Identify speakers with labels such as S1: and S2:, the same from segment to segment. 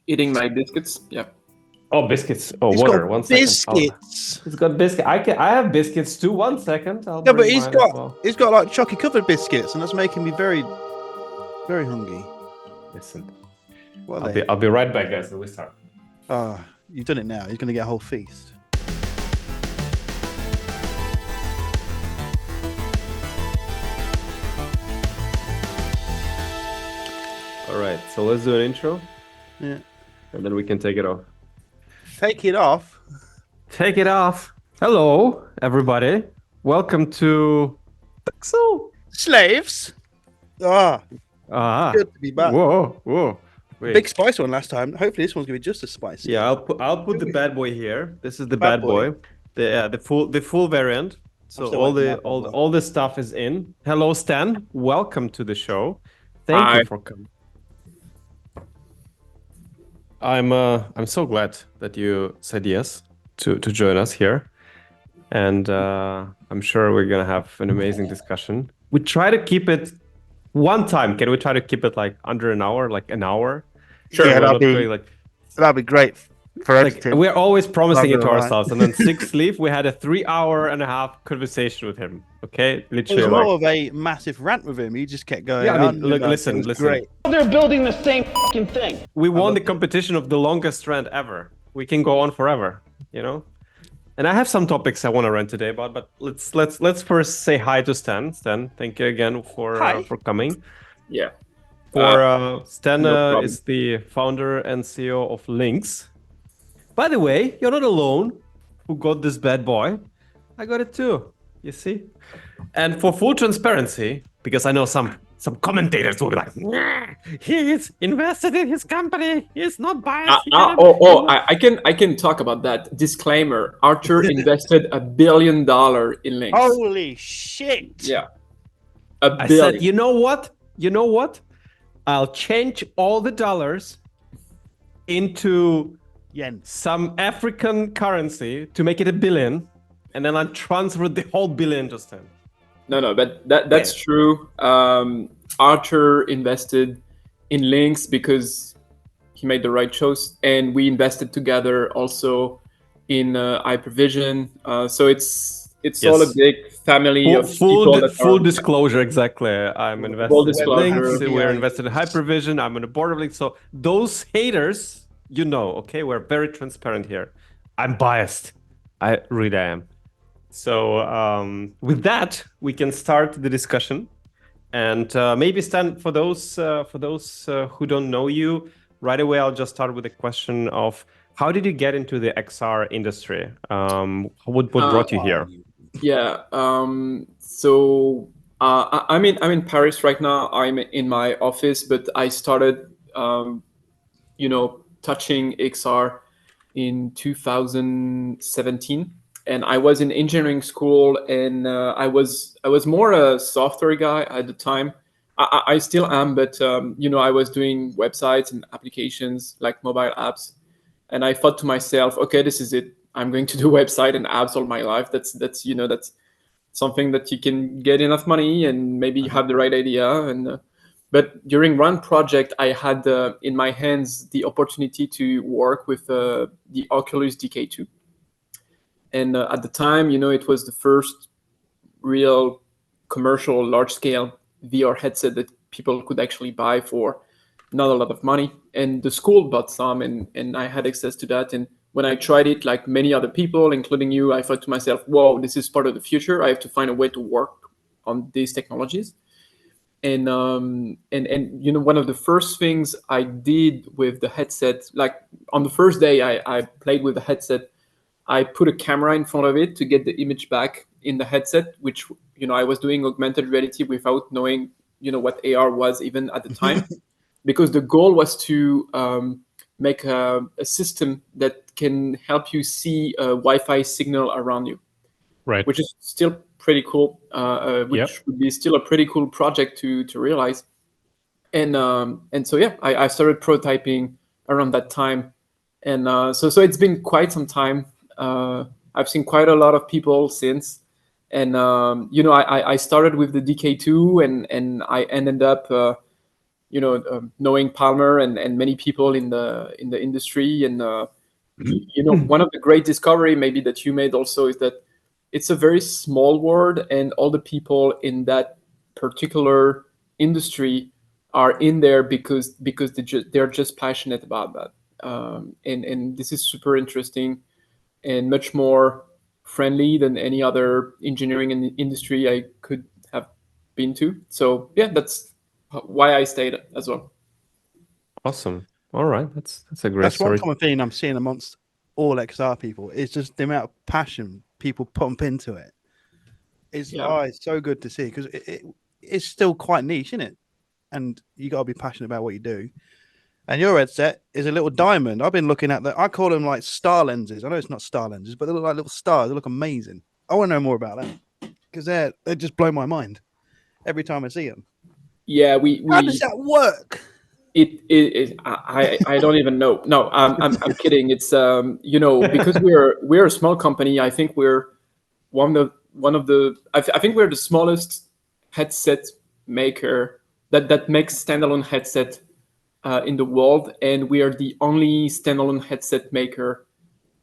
S1: eating my biscuits. Yeah.
S2: Oh, biscuits. Oh,
S3: He's
S2: water.
S3: got
S2: 1 second.
S3: biscuits.
S2: He's got biscuit. I have biscuits too. 1 second. I'll
S3: Yeah, but
S2: bring
S3: he's
S2: mine
S3: got
S2: as well.
S3: he's got like chocolate covered biscuits, and that's making me very, very hungry.
S2: Listen,
S3: What are they?
S2: I'll be right back, guys. We start.
S3: Ah, you've done it now. He's going to get a whole feast.
S2: All right. So let's do an intro.
S3: Yeah.
S2: And then we can take it off.
S3: Take it off.
S2: Take it off. Hello, everybody. Welcome to Pixel.
S3: Slaves. Ah,
S2: Ah.
S3: good to be back.
S2: Whoa. Wait.
S3: Big spicy one last time. Hopefully this one's going to be just as spicy.
S2: Yeah, I'll put the bad boy here. This is the
S3: Bad
S2: bad boy. The full variant. So
S3: still
S2: all the stuff is in. Hello, Stan. Welcome to the show. Thank
S1: Hi.
S2: you for coming. I'm so glad that you said yes to join us here, and I'm sure we're gonna have an amazing discussion. We try to keep it one time. Can we try to keep it like under an hour, like an hour?
S1: Sure.
S3: Yeah,
S2: We're
S3: that'd
S2: not
S3: be-
S2: going, like
S3: That'd be great for
S2: like
S3: editing.
S2: we're always promising it to
S3: Rather than
S2: ourselves, and then Six Leaf, we had a 3.5-hour conversation with him. Okay,
S3: It
S2: literally.
S3: was
S2: like-
S3: more of a massive rant with him. He just kept going.
S2: Yeah, I mean,
S3: on
S2: look,
S3: and on.
S2: listen,
S3: It was
S2: listen.
S3: Great.
S4: They're building the same fucking thing.
S2: We won the competition of the longest rant ever. We can go on forever, you know. And I have some topics I want to rant today about, but let's first say hi to Stan. Stan, thank you again for coming.
S1: Yeah.
S2: Stan
S1: no problem.
S2: is the founder and CEO of Lynx. By the way, you're not alone. Who got this bad boy? I got it too. You see. And for full transparency, because I know some commentators will be like, "Nah, he's invested in his company. He's not biased."
S1: I can talk about that. Disclaimer: Artur invested $1 billion in Lynx.
S3: Holy shit.
S1: Yeah.
S2: I said, you know what? I'll change all the dollars into
S3: Yen.
S2: some African currency to make it $1 billion, and then I'll transfer the whole billion to Stan.
S1: No, but that's true. Artur invested in Lynx because he made the right choice, and we invested together also in Hypervision. So it's all a big family of people that
S2: full
S1: are,
S2: disclosure, exactly. I'm invested in
S1: disclosure.
S2: Lynx. We're invested in Hypervision. I'm on the board of Lynx. So those haters, okay, we're very transparent here. I'm biased. I really am. So with that, we can start the discussion. And maybe Stan, for those who don't know you, right away I'll just start with a question of how did you get into the XR industry? What brought you here?
S1: Yeah. So I'm in Paris right now. I'm in my office, but I started, touching XR in 2017, and I was in engineering school, and I was more a software guy at the time. I still am, but I was doing websites and applications like mobile apps, and I thought to myself, okay, this is it. I'm going to do website and apps all my life. That's something that you can get enough money and maybe you have the right idea. And but during one project, I had in my hands the opportunity to work with the Oculus DK2. And at the time, it was the first real commercial large-scale VR headset that people could actually buy for not a lot of money. And the school bought some, and I had access to that. And when I tried it, like many other people, including you, I thought to myself, whoa, this is part of the future. I have to find a way to work on these technologies. And one of the first things I did with the headset, like on the first day I played with the headset, I put a camera in front of it to get the image back in the headset, which, I was doing augmented reality without knowing, what AR was even at the time, because the goal was to make a system that can help you see a Wi-Fi signal around you,
S2: right?
S1: Which is still pretty cool, which would be still a pretty cool project to realize. And so, yeah, I started prototyping around that time. And so it's been quite some time. I've seen quite a lot of people since. And, I started with the DK2 and I ended up knowing Palmer and many people in the industry, and one of the great discovery maybe that you made also is that it's a very small world, and all the people in that particular industry are in there because they're just passionate about that, and this is super interesting and much more friendly than any other engineering industry I could have been to. So yeah, that's why I stayed as well.
S2: Awesome. All right, that's a great
S3: That's one
S2: story.
S3: common thing I'm seeing amongst all XR people. It's just the amount of passion people pump into it. It's it's so good to see, because it's still quite niche, isn't it? And you got to be passionate about what you do. And your headset is a little diamond. I've been looking at I call them like star lenses. I know it's not star lenses, but they look like little stars. They look amazing. I want to know more about them, because they just blow my mind every time I see them.
S1: Yeah,
S3: How does that work?
S1: I don't even know. No, I'm kidding. It's because we're a small company. I think we're one of the I think we're the smallest headset maker that makes standalone headset in the world, and we are the only standalone headset maker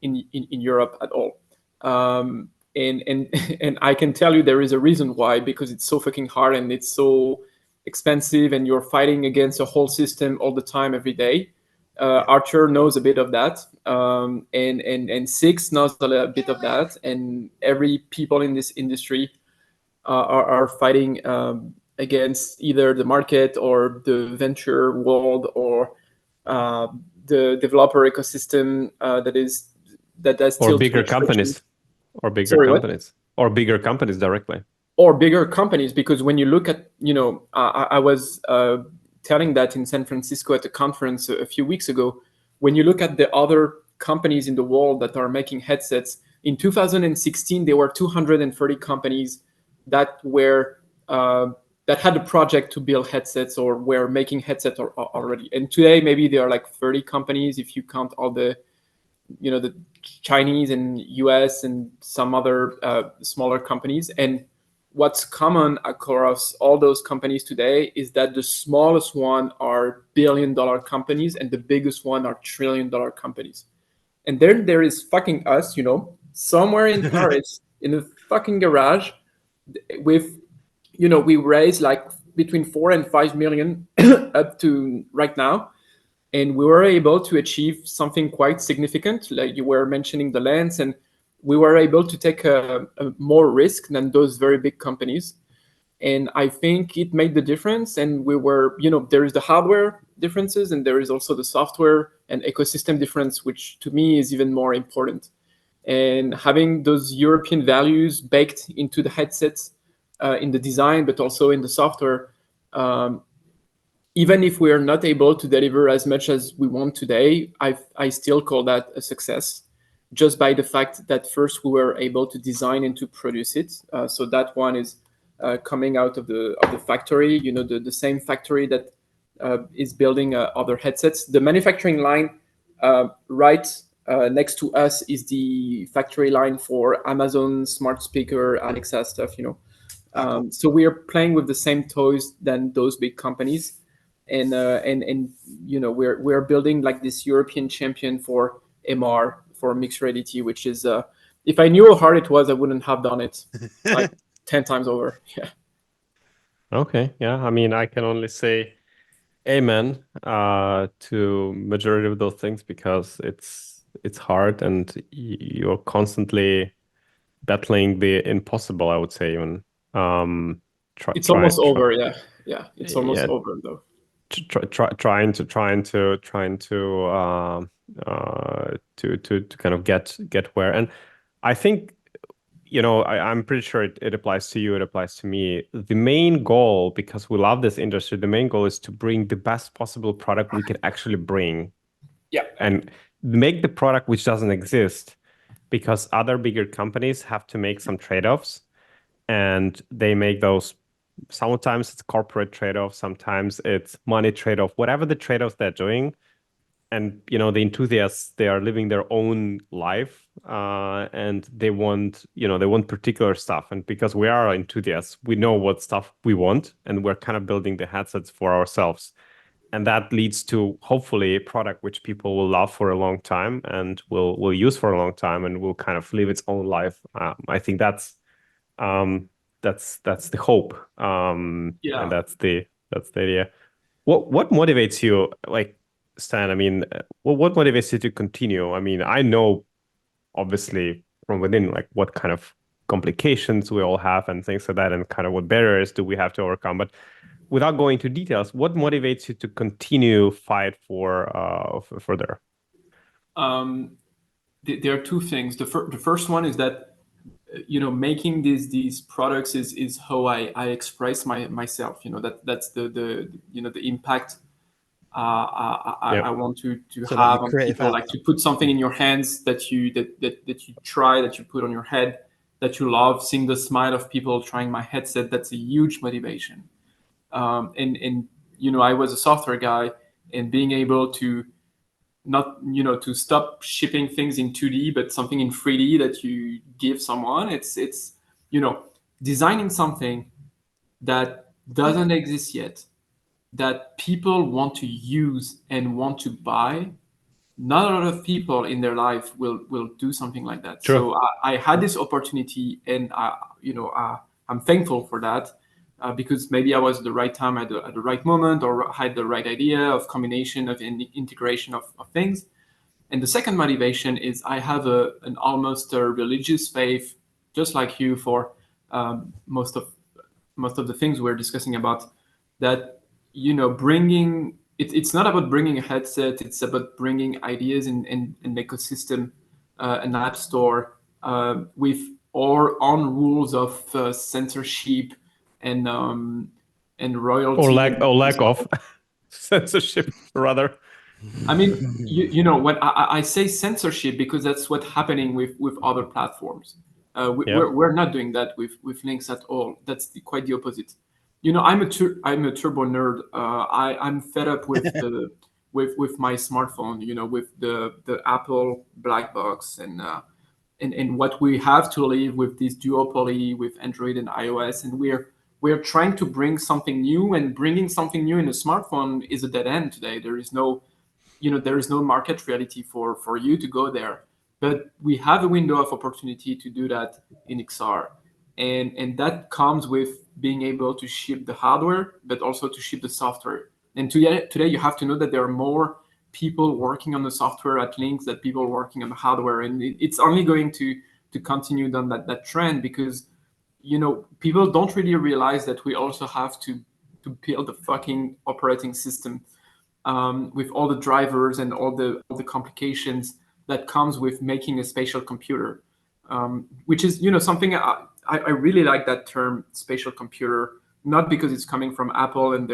S1: in Europe at all. And and I can tell you there is a reason why, because it's so fucking hard and it's so expensive, and you're fighting against a whole system all the time, every day. Artur knows a bit of that, and Six knows a little bit of that, and every people in this industry are fighting against either the market or the venture world, or the developer ecosystem that's still
S2: or bigger companies, or bigger
S1: Sorry, what?
S2: companies, or bigger companies directly.
S1: Or bigger companies, because when you look at, I was telling that in San Francisco at a conference a few weeks ago, when you look at the other companies in the world that are making headsets, in 2016 there were 230 companies that were that had a project to build headsets or were making headsets already. And today maybe there are like 30 companies if you count all the the Chinese and US and some other smaller companies. And what's common across all those companies today is that the smallest one are billion-dollar companies and the biggest one are trillion-dollar companies. And then there is fucking us, somewhere in Paris in a fucking garage with, we raise like between 4 and 5 million up to right now. And we were able to achieve something quite significant. Like you were mentioning the lens, and we were able to take a more risk than those very big companies. And I think it made the difference. And we were, there is the hardware differences, and there is also the software and ecosystem difference, which to me is even more important. And having those European values baked into the headsets, in the design, but also in the software, even if we are not able to deliver as much as we want today, I still call that a success, just by the fact that first we were able to design and to produce it. So that one is coming out of the factory, the same factory that is building other headsets. The manufacturing line right next to us is the factory line for Amazon smart speaker, Alexa stuff. So we are playing with the same toys than those big companies. And we're building like this European champion for MR, for mixed reality, which is if I knew how hard it was, I wouldn't have done it like 10 times over. Yeah.
S2: Okay. Yeah. I mean, I can only say amen to majority of those things, because it's hard, and you're constantly battling the impossible, I would say. Even
S1: it's almost over. Yeah, it's almost over though.
S2: Trying to kind of get where. And I think, I'm pretty sure it applies to you, it applies to me. The main goal, because we love this industry, the main goal is to bring the best possible product we can actually bring.
S1: Yeah.
S2: And make the product which doesn't exist, because other bigger companies have to make some trade-offs, and they make those. Sometimes it's corporate trade-off, sometimes it's money trade-off, whatever the trade-offs they're doing. And the enthusiasts, they are living their own life, and they want particular stuff. And because we are enthusiasts, we know what stuff we want, and we're kind of building the headsets for ourselves. and that leads to hopefully a product which people will love for a long time and will use for a long time and will kind of live its own life. I think that's the hope, and that's the idea. What motivates you, like, Stan? I mean, what motivates you to continue? I mean, I know obviously from within, like, what kind of complications we all have and things like that, and kind of what barriers do we have to overcome. But without going into details, what motivates you to continue fight for further?
S1: There are two things. The first one is that making these products is how I express myself. That's the impact I want to
S3: So
S1: have
S3: like your
S1: on
S3: creative
S1: people, like to put something in your hands that you try, that you put on your head, that you love. Seeing the smile of people trying my headset, that's a huge motivation. And I was a software guy, and being able to not to stop shipping things in 2D but something in 3D that you give someone, it's designing something that doesn't exist yet, that people want to use and want to buy. Not a lot of people in their life will do something like that.
S2: True.
S1: So I had this opportunity, and I'm thankful for that, because maybe I was at the right time at the right moment, or had the right idea of combination of integration of things. And the second motivation is I have an almost a religious faith, just like you, for most of the things we're discussing about. That bringing it's not about bringing a headset. It's about bringing ideas in an ecosystem, an app store, with our own rules of censorship and royalty,
S2: or lack of censorship, rather.
S1: I mean, when I say censorship, because that's what's happening with other platforms. We're not doing that with Lynx at all. That's quite the opposite. I'm a turbo nerd. I'm fed up with the with my smartphone. With the Apple black box, and what we have to live with this duopoly with Android and iOS, and we're trying to bring something new, and bringing something new in a smartphone is a dead end today. There is no market reality for you to go there. But we have a window of opportunity to do that in XR. And that comes with being able to ship the hardware, but also to ship the software. And today you have to know that there are more people working on the software at Lynx than people working on the hardware. And it's only going to continue down that trend, because people don't really realize that we also have to build a fucking operating system, with all the drivers and all the complications that comes with making a spatial computer, which is something I really like that term, spatial computer, not because it's coming from Apple and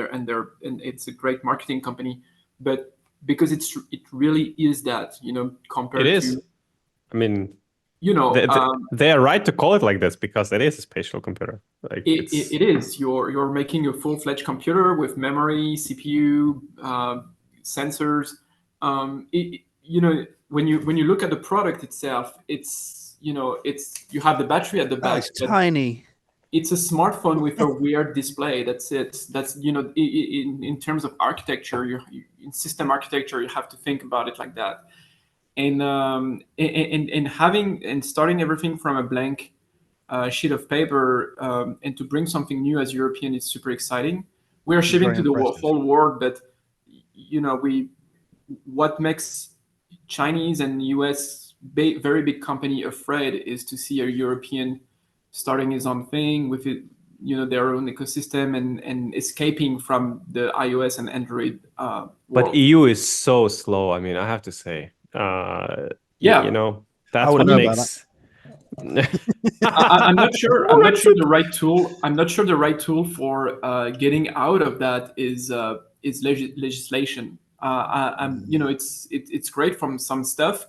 S1: it's a great marketing company, but because it really is that, compared
S2: it is.
S1: to,
S2: I mean,
S1: you know,
S2: they are right to call it like this because it is a spatial computer. Like
S1: it is. You're making a full-fledged computer with memory, CPU, sensors. When you look at the product itself, it's you have the battery at the back.
S3: It's tiny.
S1: It's a smartphone with a weird display. That's it. That's in terms of architecture, in system architecture, you have to think about it like that. And having and starting everything from a blank sheet of paper, and to bring something new as European is super exciting. We are shipping to the whole world, but what makes Chinese and US very big company afraid is to see a European starting his own thing with it, their own ecosystem, and escaping from the iOS and Android world.
S2: But EU is so slow. I mean, I have to say, that's what makes.
S1: I'm not sure. I'm not sure the right tool. I'm not sure the right tool for getting out of that is legislation. It's great from some stuff.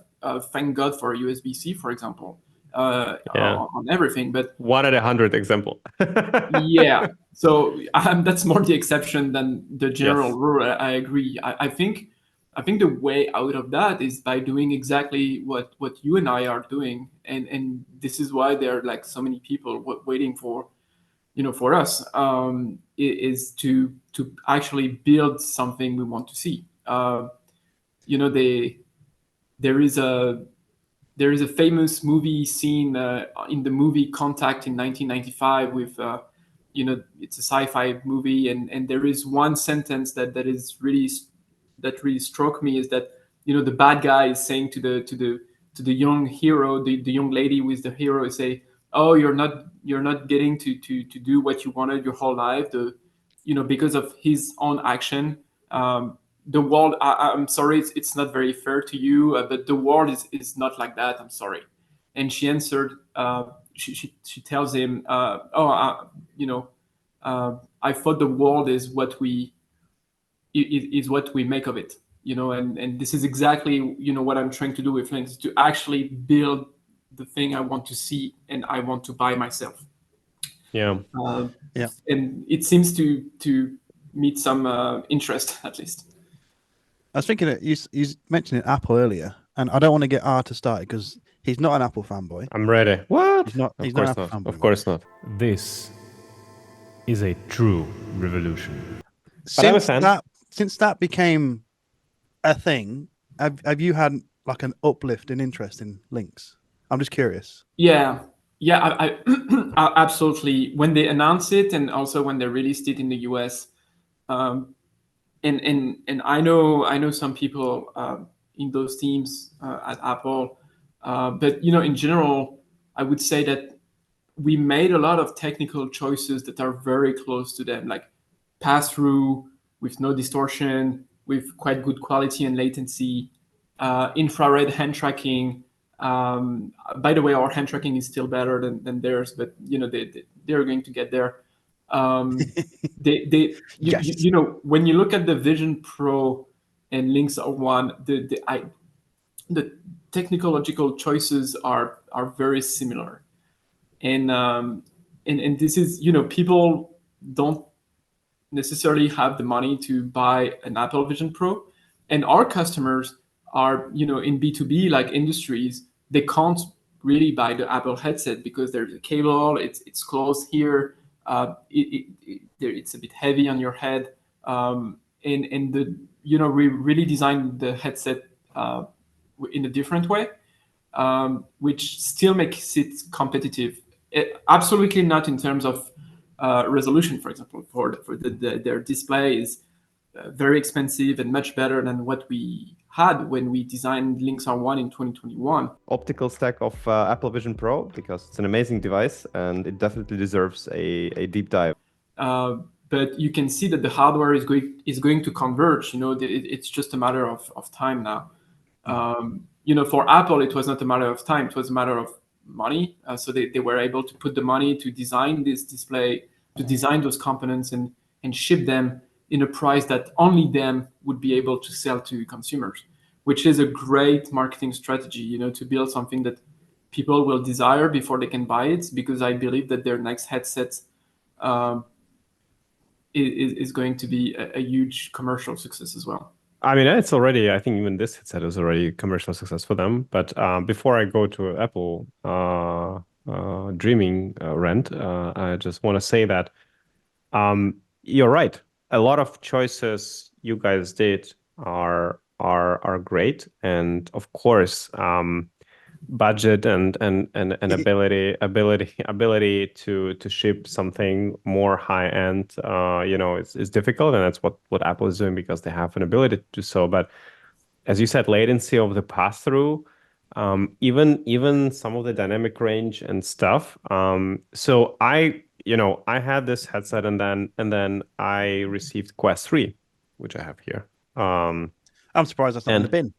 S1: Thank God for USB-C, for example, on everything. But
S2: 1 out of 100 example.
S1: Yeah. So that's more the exception than the general rule. I agree. I think the way out of that is by doing exactly what you and I are doing, and this is why there are like so many people waiting for for us, is to actually build something we want to see. There is a famous movie scene in the movie Contact in 1995 with it's a sci-fi movie, and there is one sentence that really struck me, is that the bad guy is saying to the young hero, the young lady with the hero, is say, oh, you're not getting to do what you wanted your whole life, because of his own action. The world, I'm sorry, it's not very fair to you, but the world is not like that, I'm sorry. And she answered, she tells him, I thought the world is what we make of it, and this is exactly what I'm trying to do with Lynx, to actually build the thing I want to see and I want to buy myself.
S2: Yeah.
S1: And it seems to meet some interest, at least.
S3: I was thinking that you mentioned Apple earlier, and I don't want to get Artur started because he's not an Apple fanboy.
S2: I'm ready. What?
S3: He's not. He's
S2: of course
S3: not. An Apple
S2: not.
S3: fanboy.
S2: Of course not.
S5: This is a true revolution.
S2: But I'm a fan.
S3: Since that became a thing, have you had like an uplift in interest in Lynx? I'm just curious.
S1: Yeah, I absolutely. When they announced it, and also when they released it in the US, and I know some people in those teams at Apple, but in general, I would say that we made a lot of technical choices that are very close to them, like pass-through with no distortion, with quite good quality and latency, infrared hand tracking. By the way, our hand tracking is still better than theirs, but they're going to get there.
S3: Yes.
S1: When you look at the Vision Pro and Lynx R1, the technological choices are very similar, and this is people don't necessarily have the money to buy an Apple Vision Pro, and our customers are in B2B like industries, they can't really buy the Apple headset because there's a cable, it's close here. It's a bit heavy on your head, and we really designed the headset in a different way, which still makes it competitive. Absolutely not in terms of resolution, for example. Their display is very expensive and much better than what we had when we designed Lynx R1 in 2021.
S2: Optical stack of Apple Vision Pro, because it's an amazing device and it definitely deserves a deep dive.
S1: But you can see that the hardware is going to converge. It's just a matter of time now. For Apple, it was not a matter of time; it was a matter of money. So they were able to put the money to design this display, to design those components, and ship them in a price that only them would be able to sell to consumers, which is a great marketing strategy, to build something that people will desire before they can buy it, because I believe that their next headset is going to be a huge commercial success as well.
S2: I mean, I think even this headset is already a commercial success for them. But before I go to Apple dreaming rant, I just want to say that you're right. A lot of choices you guys did are great, and of course, budget and ability to ship something more high end, is difficult, and that's what Apple is doing because they have an ability to do so. But as you said, latency of the pass through, even some of the dynamic range and stuff. So I had this headset, and then I received Quest 3, which I have here.
S3: I'm surprised that's not in the bin.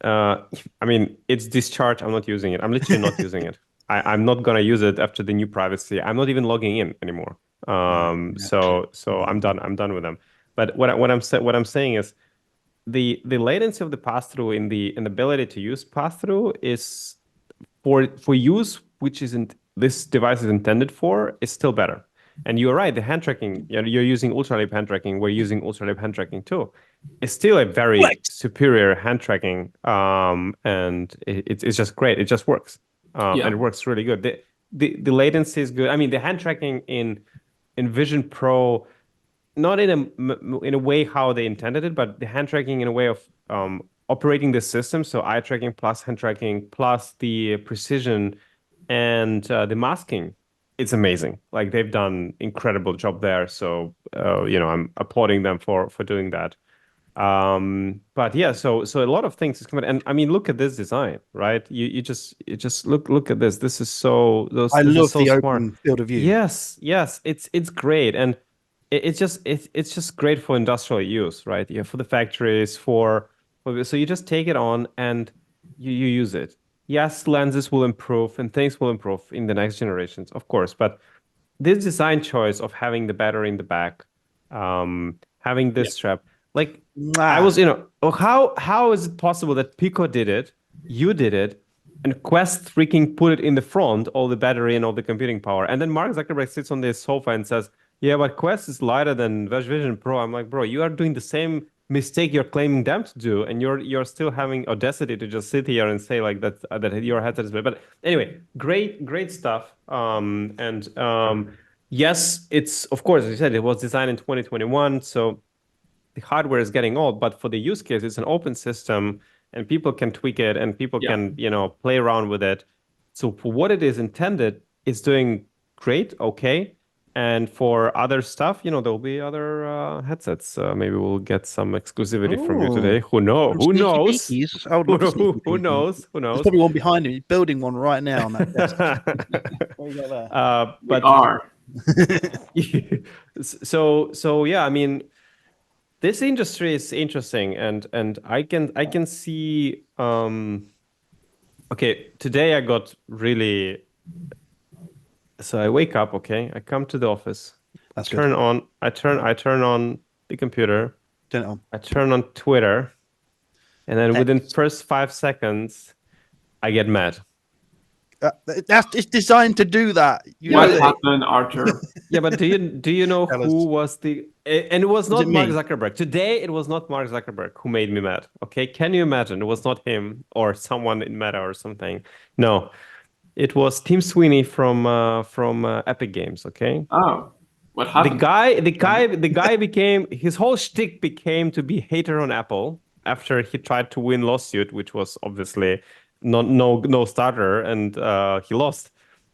S2: I mean, it's discharged. I'm not using it. I'm literally not using it. I'm not gonna use it after the new privacy. I'm not even logging in anymore. So I'm done. I'm done with them. But what I'm saying is, the latency of the pass through in the ability to use pass through is for use, which isn't this device is intended for, is still better. And you're right, the hand tracking, you're using ultraleap hand tracking, we're using ultraleap hand tracking too. It's still a very superior hand tracking, and it's just great. It just works, and it works really good. The latency is good. I mean, the hand tracking in Envision Pro, not in a way how they intended it, but the hand tracking in a way of operating the system. So eye tracking plus hand tracking plus the precision and the masking. It's amazing. Like they've done incredible job there. So I'm applauding them for doing that. But yeah, so a lot of things is coming, and I mean, look at this design, right? You just look at this. This is so
S3: I
S2: this
S3: love
S2: is so
S3: the
S2: smart.
S3: open field of view.
S2: Yes, it's great, and it's just great for industrial use, right? Yeah, for the factories, so you just take it on and you use it. Yes, lenses will improve and things will improve in the next generations, of course, but this design choice of having the battery in the back, having this strap, like I was, how is it possible that Pico did it, you did it, and Quest freaking put it in the front, all the battery and all the computing power, and then Mark Zuckerberg sits on this sofa and says, "Yeah, but Quest is lighter than Vision Pro." I'm like, bro, you are doing the same mistake you're claiming them to do, and you're still having audacity to just sit here and say like that your headset is better. But anyway, great stuff. Yes, it's of course, as you said, it was designed in 2021, so the hardware is getting old. But for the use case, it's an open system, and people can tweak it, and people can play around with it. So for what it is intended, it's doing great, okay. And for other stuff, there'll be other headsets. Maybe we'll get some exclusivity from you today. Who knows? Who knows? Who knows? Who knows?
S3: There's probably one behind me, building one right now on that desk. What you got there?
S1: But are.
S2: So yeah, I mean, this industry is interesting, and I can see. Okay, today I got really. So I wake up, okay. I come to the office. I turn on the computer.
S3: Turn it on.
S2: I turn on Twitter, and then within first 5 seconds, I get mad.
S3: It's designed to do that.
S1: What happened, Artur?
S2: Yeah, but do you know who was the? And it was not Mark Zuckerberg. Today, it was not Mark Zuckerberg who made me mad. Okay, can you imagine? It was not him or someone in Meta or something. No. It was Tim Sweeney from Epic Games. Okay.
S1: Oh, what happened?
S2: The guy became, his whole shtick became to be hater on Apple after he tried to win lawsuit, which was obviously no starter, and he lost.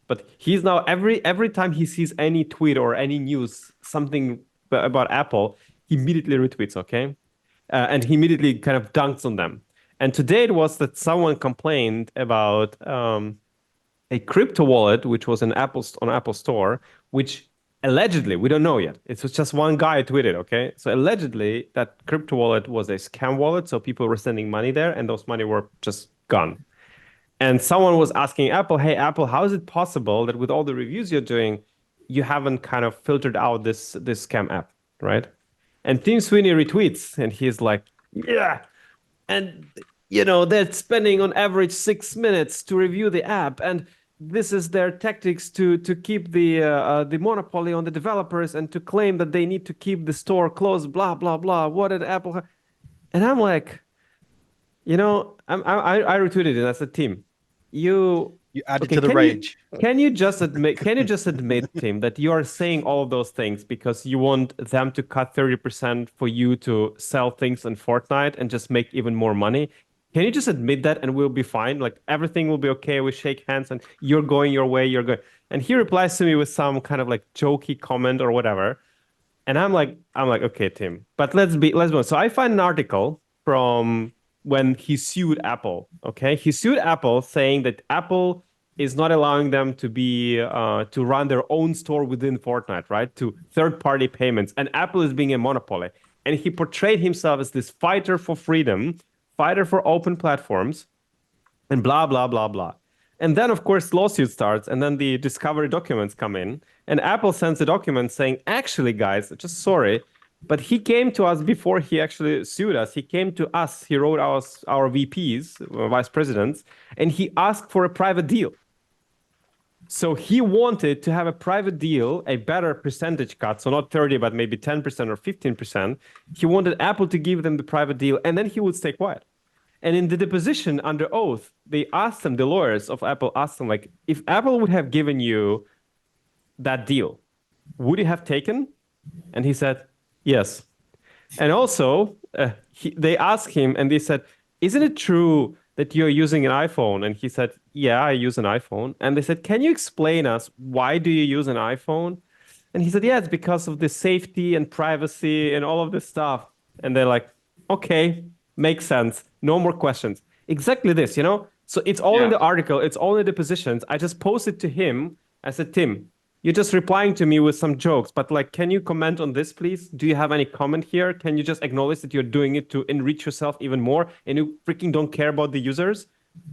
S2: But he's now every time he sees any tweet or any news something about Apple, he immediately retweets. Okay, and he immediately kind of dunks on them. And today it was that someone complained about. A crypto wallet, which was on Apple Store, which allegedly, we don't know yet. It was just one guy tweeted, okay? So allegedly, that crypto wallet was a scam wallet, so people were sending money there, and those money were just gone. And someone was asking Apple, "Hey, Apple, how is it possible that with all the reviews you're doing, you haven't kind of filtered out this scam app, right?" And Tim Sweeney retweets, and he's like, "Yeah, and they're spending on average 6 minutes to review the app, and this is their tactics to keep the monopoly on the developers and to claim that they need to keep the store closed, blah blah blah. What did Apple?" And I'm like, I retweeted it. I said, "Tim, you
S3: added to the rage.
S2: Can you just admit, Tim, that you are saying all of those things because you want them to cut 30% for you to sell things in Fortnite and just make even more money? Can you just admit that and we'll be fine? Like everything will be okay. We shake hands and you're going your way. You're going." And he replies to me with some kind of like jokey comment or whatever. And I'm like, okay, Tim, but let's be honest. So I find an article from when he sued Apple. Okay, he sued Apple saying that Apple is not allowing them to be to run their own store within Fortnite, right? To third-party payments, and Apple is being a monopoly. And he portrayed himself as this fighter for freedom, fighter for open platforms, and blah blah blah blah. And then, of course, lawsuit starts, and then the discovery documents come in, and Apple sends a document saying, "Actually, guys, just sorry, but he came to us before he actually sued us. He came to us. He wrote our VPs, vice presidents, and he asked for a private deal. So he wanted to have a private deal, a better percentage cut, so not 30, but maybe 10% or 15%. He wanted Apple to give them the private deal, and then he would stay quiet." And in the deposition under oath, they asked him, the lawyers of Apple asked him, like, if Apple would have given you that deal, would you have taken? And he said, yes. And also, they asked him and they said, isn't it true that you're using an iPhone? And he said, yeah, I use an iPhone. And they said, can you explain us why do you use an iPhone? And he said, yeah, it's because of the safety and privacy and all of this stuff. And they're like, okay, makes sense. No more questions. Exactly this, you know? So it's all in the article. It's all in the positions. I just posted to him. I said, Tim, you're just replying to me with some jokes, but like, can you comment on this, please? Do you have any comment here? Can you just acknowledge that you're doing it to enrich yourself even more and you freaking don't care about the users?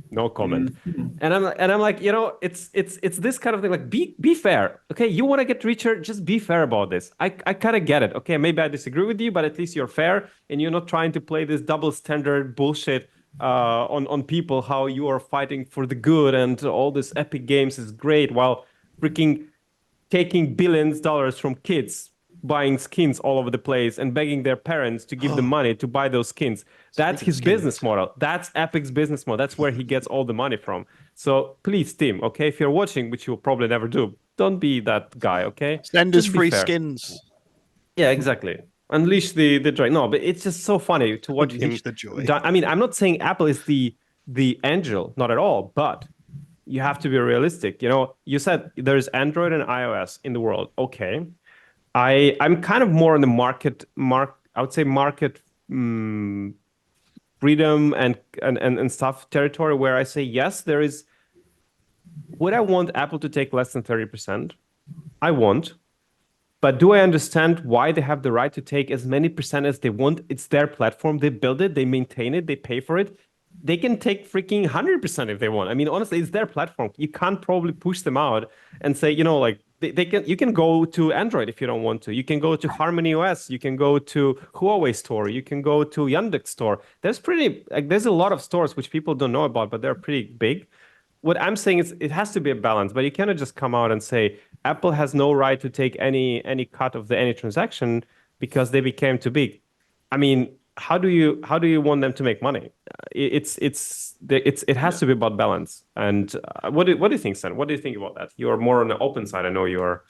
S2: No comment. And I'm like, you know, it's this kind of thing. Like, be fair. Okay, you want to get richer, just be fair about this. I kind of get it. Okay, maybe I disagree with you, but at least you're fair and you're not trying to play this double standard bullshit on people, how you are fighting for the good and all this Epic Games is great while freaking taking billions of dollars from kids, buying skins all over the place and begging their parents to give them money to buy those skins. That's his business model. That's Epic's business model. That's where he gets all the money from. So please, Tim, okay, if you're watching, which you'll probably never do, don't be that guy, okay?
S3: Send us free skins.
S2: Yeah, exactly. Unleash the joy. No, but it's just so funny to watch
S3: Unleash
S2: him.
S3: the joy.
S2: I mean, I'm not saying Apple is the angel, not at all, but you have to be realistic. You know, you said there's Android and iOS in the world. Okay. I'm kind of more in the I would say market freedom and stuff territory where I say, yes, there is. Would I want Apple to take less than 30%? I won't. But do I understand why they have the right to take as many percent as they want? It's their platform. They build it. They maintain it. They pay for it. They can take freaking 100% if they want. I mean, honestly, it's their platform. You can't probably push them out and say, you know, like they can. You can go to Android if you don't want to. You can go to Harmony OS. You can go to Huawei Store. You can go to Yandex Store. There's a lot of stores which people don't know about, but they're pretty big. What I'm saying is it has to be a balance, but you cannot just come out and say Apple has no right to take any cut of any transaction because they became too big. I mean, how do you want them to make money? It has to be about balance. And what do you think, Stan? What do you think about that? You're more on the open side. I know you're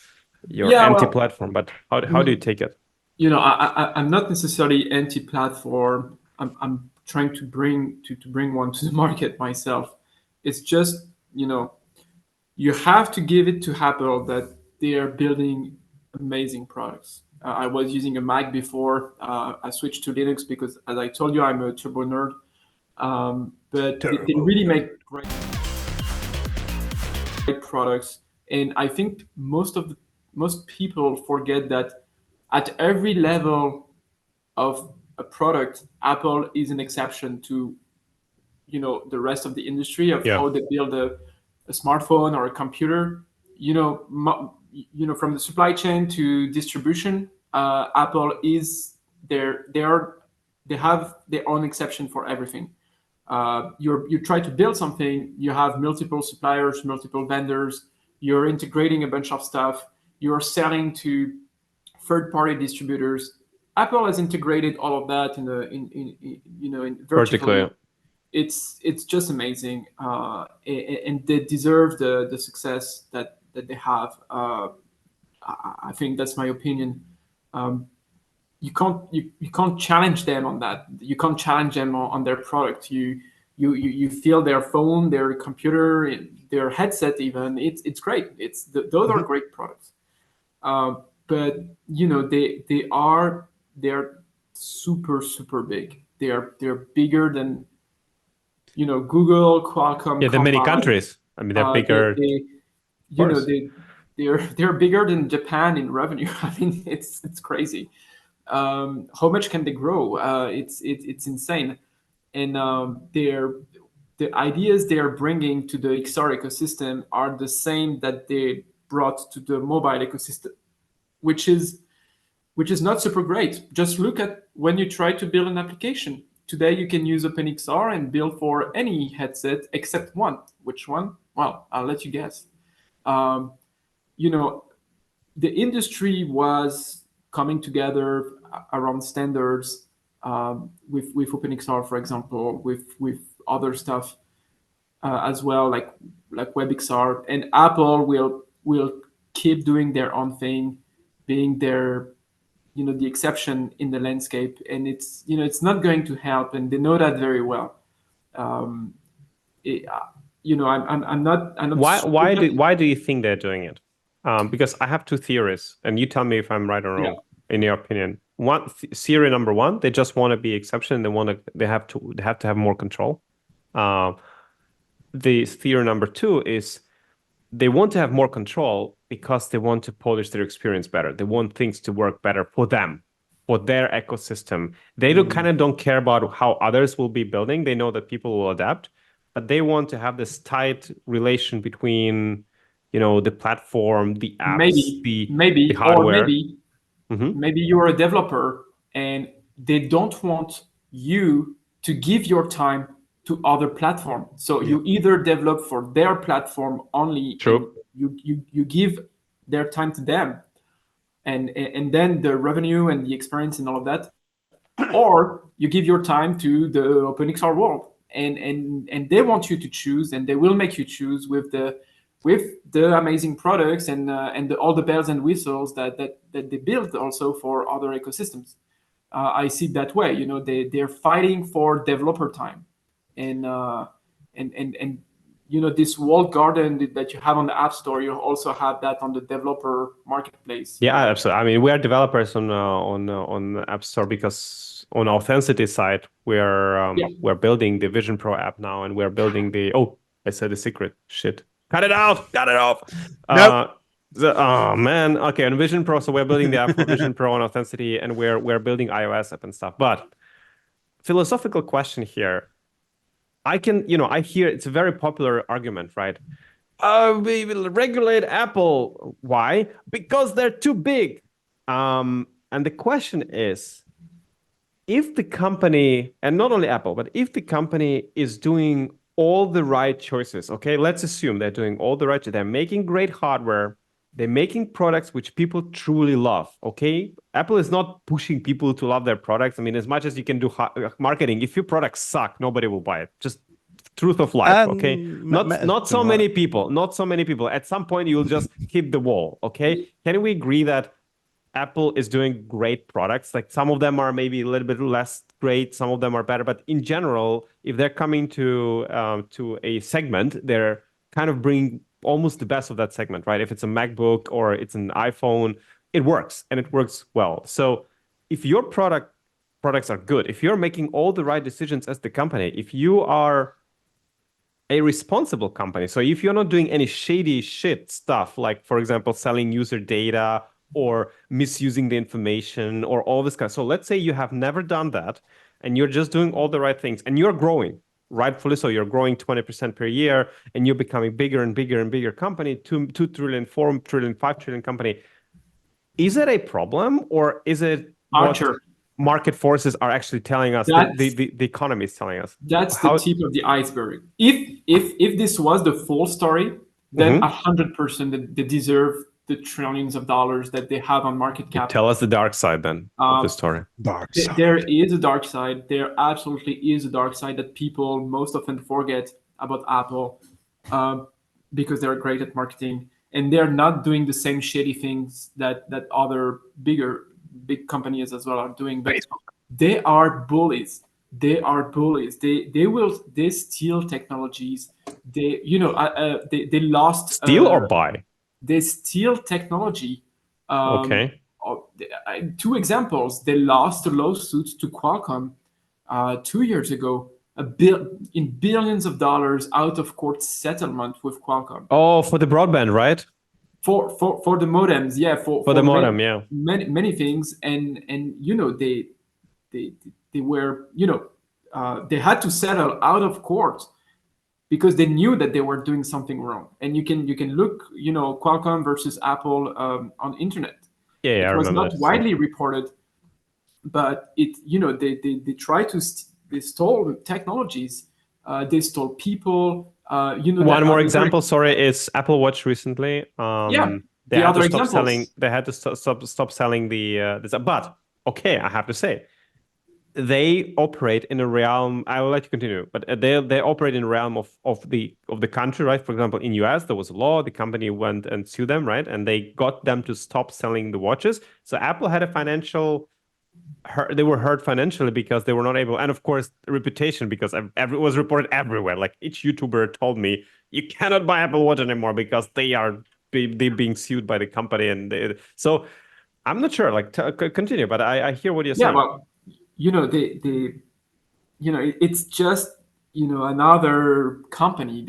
S2: anti-platform, but how do you take it?
S1: You know, I'm not necessarily anti-platform. I'm trying to bring one to the market myself. It's just, you know, you have to give it to Apple that they are building amazing products. I was using a Mac before. I switched to Linux because, as I told you, I'm a turbo nerd. But they really make great products. And I think most people forget that at every level of a product, Apple is an exception to, you know, the rest of the industry of how they build a smartphone or a computer. You know, from the supply chain to distribution, Apple is there. They have their own exception for everything. You try to build something, you have multiple suppliers, multiple vendors. You're integrating a bunch of stuff. You're selling to third-party distributors. Apple has integrated all of that in vertically. It's just amazing, and they deserve the success that they have. I think that's my opinion. You can't challenge them on that. You can't challenge them on their product. You feel their phone, their computer, their headset. Even it's great. Those are great products. But you know they're super big. They're bigger than, you know, Google, Qualcomm.
S2: Yeah, the many countries. I mean, they're bigger.
S1: They're bigger than Japan in revenue. I mean, it's crazy. How much can they grow? It's insane. And the ideas they are bringing to the XR ecosystem are the same that they brought to the mobile ecosystem, which is not super great. Just look at when you try to build an application. Today, you can use OpenXR and build for any headset except one. Which one? Well, I'll let you guess. You know, the industry was coming together around standards with OpenXR, for example, with other stuff as well, like WebXR. And Apple will keep doing their own thing. being their, the exception in the landscape, and it's not going to help, and they know that very well. I'm not.
S2: Why do you think they're doing it? Because I have two theories, and you tell me if I'm right or wrong. In your opinion, theory number one, they just want to be exception. They have to have more control. The theory number two is they want to have more control because they want to polish their experience better. They want things to work better for them, for their ecosystem. They don't care about how others will be building. They know that people will adapt, but they want to have this tight relation between, the platform, the apps, the hardware.
S1: Maybe you're a developer and they don't want you to give your time to other platforms. So you either develop for their platform only,
S2: True.
S1: and you give their time to them, and then the revenue and the experience and all of that, or you give your time to the OpenXR world, and they want you to choose, and they will make you choose with the amazing products and all the bells and whistles that they build also for other ecosystems. I see it that way. They're fighting for developer time, and this walled garden that you have on the App Store, you also have that on the developer marketplace.
S2: Yeah, absolutely. I mean, we are developers on the App Store because on Authenticity side, we're building the Vision Pro app now, and we're building I said the secret. Shit. Cut it out. Cut it off.
S3: Nope.
S2: Oh man. Okay, on Vision Pro, so we're building the app for Vision Pro on Authenticity, and we're building iOS app and stuff. But philosophical question here. I hear it's a very popular argument, right? We will regulate Apple. Why? Because they're too big. And the question is, if the company, and not only Apple, but if the company is doing all the right choices, okay, let's assume they're doing all the right, they're making great hardware, they're making products which people truly love, okay? Apple is not pushing people to love their products. I mean, as much as you can do marketing, if your products suck, nobody will buy it. Just truth of life, okay? Not so many people. At some point, you'll just hit the wall, okay? Can we agree that Apple is doing great products? Like some of them are maybe a little bit less great, some of them are better, but in general, if they're coming to a segment, they're kind of bringing almost the best of that segment, right? If it's a MacBook or it's an iPhone, it works, and it works well. So if your products are good, if you're making all the right decisions as the company, if you are a responsible company, so if you're not doing any shady shit stuff, like, for example, selling user data or misusing the information or all this kind of, so let's say you have never done that and you're just doing all the right things and you're growing, rightfully so, you're growing 20% per year and you're becoming bigger and bigger and bigger company, 2 trillion, 4 trillion, 5 trillion company. Is it a problem, or is it
S1: Artur,
S2: market forces are actually telling us, the economy is telling us?
S1: That's the tip of the iceberg. If this was the full story, then 100% they deserve the trillions of dollars that they have on market cap.
S2: Tell us the dark side then of the story.
S3: Dark side.
S1: There is a dark side. There absolutely is a dark side that people most often forget about Apple, because they're great at marketing and they're not doing the same shady things that other big companies as well are doing. But they are bullies. They steal technologies. They lost
S2: steal or buy.
S1: They steal technology.
S2: Okay.
S1: 2 examples. They lost a lawsuit to Qualcomm 2 years ago, in billions of dollars out of court settlement with Qualcomm.
S2: Oh, for the broadband, right?
S1: For the modems, yeah. For
S2: the modem, yeah.
S1: Many things, and they were, they had to settle out of court because they knew that they were doing something wrong. And you can look, Qualcomm versus Apple on internet.
S2: Yeah,
S1: it was not widely reported, but they try to they stole technologies, they stole people.
S2: One more example, is Apple Watch recently. They had to stop selling. They had to stop selling the. But okay, I have to say, they operate in a realm. I will let you continue, but they operate in a realm of the country, right? For example, in US there was a law. The company went and sued them, right? And they got them to stop selling the watches. So Apple had a financial. They were hurt financially because they were not able, and of course reputation, because it was reported everywhere. Like each YouTuber told me, you cannot buy Apple Watch anymore because they're being sued by the company, and so I'm not sure. Like continue, but I hear what you're saying.
S1: Yeah, well, it's just another company.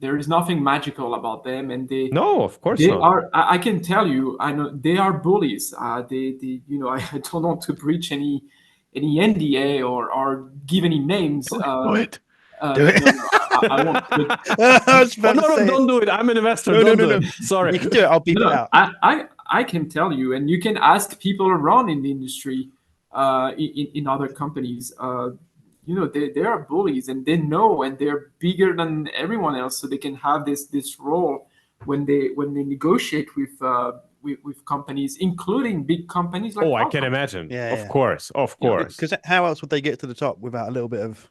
S1: There is nothing magical about them, and
S2: no, of course
S1: they
S2: not.
S1: are. I can tell you, I know they are bullies. They I don't want to breach any NDA or give any names.
S3: Do it.
S1: Do it. No, I won't.
S3: I was about to say
S2: don't do it. I'm an investor.
S3: No,
S2: don't
S3: no,
S2: do
S3: no,
S2: it.
S3: no.
S2: Sorry.
S3: You can do it. I'll beep it out.
S1: I can tell you, and you can ask people around in the industry, in other companies. They are bullies, and they know, and they're bigger than everyone else, so they can have this role when they negotiate with companies, including big companies like.
S2: Oh, I can imagine.
S3: Yeah,
S2: of course.
S3: Because how else would they get to the top without a little bit of,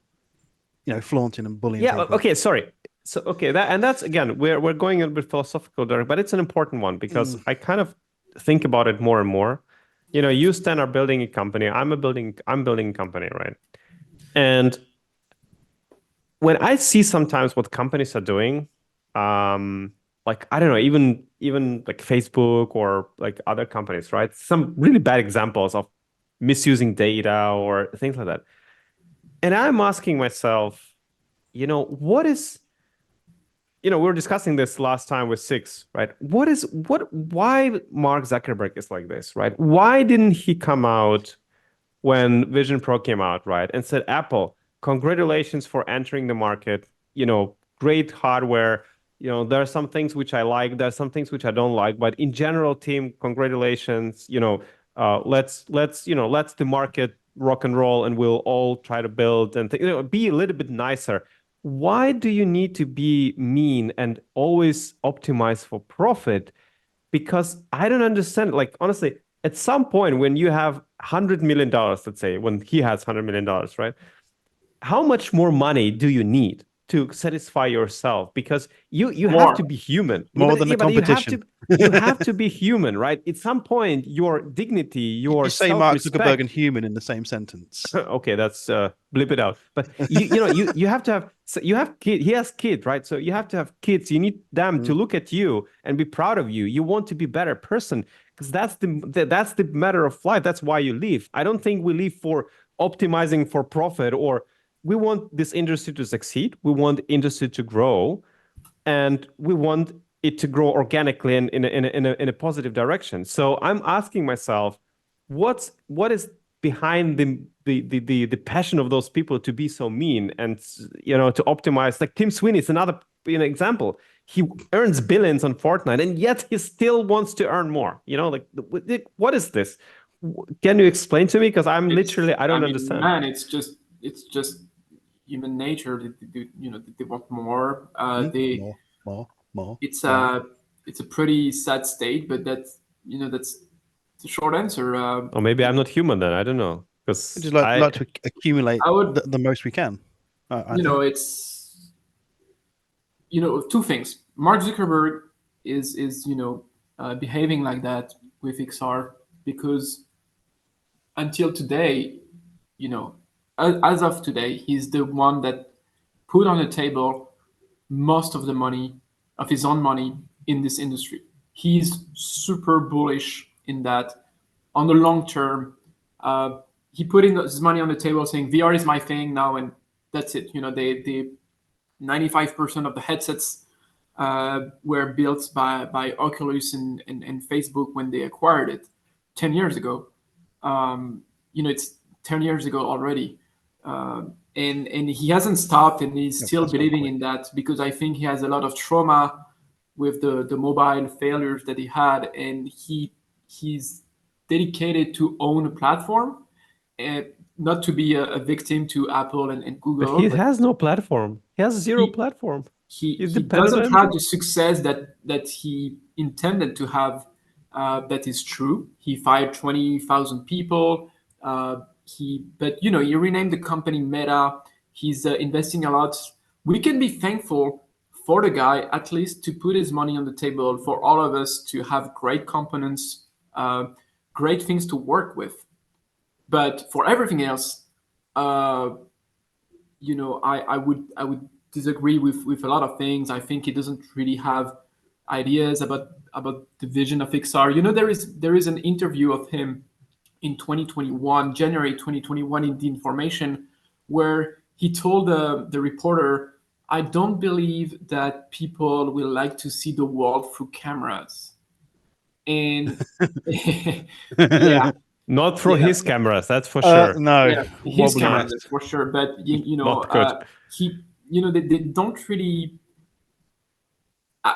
S3: flaunting and bullying?
S2: Yeah.
S3: people?
S2: Okay. Sorry. So that's again, we're going a bit philosophical there, but it's an important one because I kind of think about it more and more. You, Stan, are building a company. I'm building a company, right? And when I see sometimes what companies are doing, like I don't know, even like Facebook or like other companies, right? Some really bad examples of misusing data or things like that. And I'm asking myself, what is, we were discussing this last time with Six, right? Why Mark Zuckerberg is like this, right? Why didn't he come out when Vision Pro came out, right? And said, Apple, congratulations for entering the market, great hardware. There are some things which I like, there are some things which I don't like, but in general, team, congratulations. Let's the market rock and roll, and we'll all try to build and be a little bit nicer. Why do you need to be mean and always optimize for profit? Because I don't understand. Like, honestly, at some point when you have $100 million, let's say, when he has $100 million, right? How much more money do you need to satisfy yourself? Because you have to be human.
S3: More than the competition.
S2: You have to be human, right? At some point, your dignity, your
S3: you say Mark
S2: self-respect.
S3: Zuckerberg and human in the same sentence.
S2: Okay, that's blip it out. But you have to have. So you have kid. He has kids, right? So you have to have kids. You need them to look at you and be proud of you. You want to be a better person because that's the matter of life. That's why you live. I don't think we live for optimizing for profit, or we want this industry to succeed. We want industry to grow, and we want it to grow organically and in a positive direction. So I'm asking myself, what is behind the passion of those people to be so mean and to optimize? Like Tim Sweeney is another example. He earns billions on Fortnite, and yet he still wants to earn more. Like, what is this? Can you explain to me? Because I don't understand.
S1: Man, it's just human nature. They want more.
S3: More.
S1: It's a pretty sad state, but that's the short answer.
S2: Or maybe I'm not human then. I don't know. Because
S3: just like to accumulate the most we can.
S1: It's two things. Mark Zuckerberg is behaving like that with XR because until today, as of today, he's the one that put on the table most of the money, of his own money, in this industry. He's super bullish in that. On the long term, he put in his money on the table saying VR is my thing now, and that's it. The 95% of the headsets were built by Oculus and Facebook when they acquired it 10 years ago. It's 10 years ago already. And he hasn't stopped, and he's still believing in that because I think he has a lot of trauma with the mobile failures that he had, and he's dedicated to own a platform and not to be a victim to Apple and Google.
S2: But he has no platform. He has zero platform.
S1: He doesn't have the success that he intended to have. That is true. He fired 20,000 people. but he renamed the company Meta. He's investing a lot. We can be thankful for the guy, at least to put his money on the table for all of us to have great components, great things to work with. But for everything else, I would disagree with a lot of things. I think he doesn't really have ideas about the vision of XR. There is an interview of him in 2021, January 2021, in The Information, where he told the reporter, "I don't believe that people will like to see the world through cameras." And yeah,
S2: Not through
S1: yeah,
S2: his cameras, that's for sure.
S3: No,
S1: yeah, his
S3: wobbly
S1: cameras,
S3: ones.
S1: for sure. But
S2: Not good.
S1: they don't really.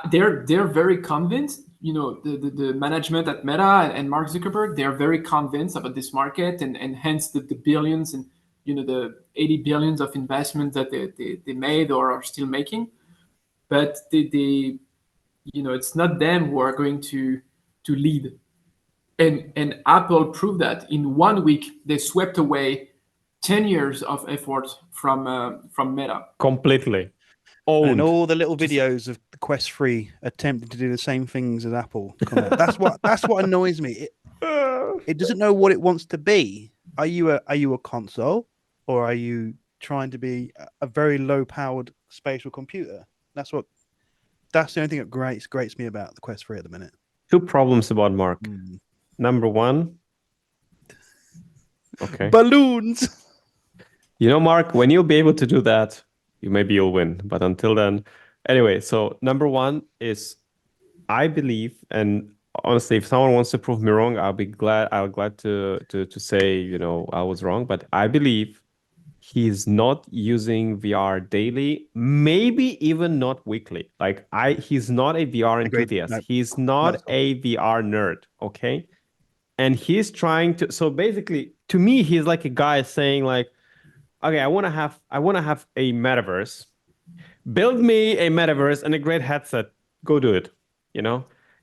S1: They're very convinced. The management at Meta and Mark Zuckerberg, they're very convinced about this market, and hence the billions and the 80 billions of investments that they made or are still making. But it's not them who are going to lead. And Apple proved that in 1 week they swept away 10 years of effort from Meta.
S2: Completely. Owned.
S3: And all the little videos of the Quest 3 attempting to do the same things as Apple come out. That's what annoys me. It doesn't know what it wants to be. Are you a console, or are you trying to be a very low powered spatial computer? That's the only thing that grates me about the Quest 3 at the minute.
S2: 2 problems about Mark. Number 1. Okay.
S3: Balloons.
S2: Mark, when you'll be able to do that, maybe you'll win. But until then, anyway. So number 1 is, I believe, and honestly, if someone wants to prove me wrong, I'll glad to say I was wrong. But I believe he's not using VR daily, maybe even not weekly. He's not a VR enthusiast.
S3: No,
S2: he's not a VR nerd. Okay. And he's trying to, so basically, to me, he's like a guy saying like, okay, I want to have a metaverse. Build me a metaverse and a great headset. Go do it,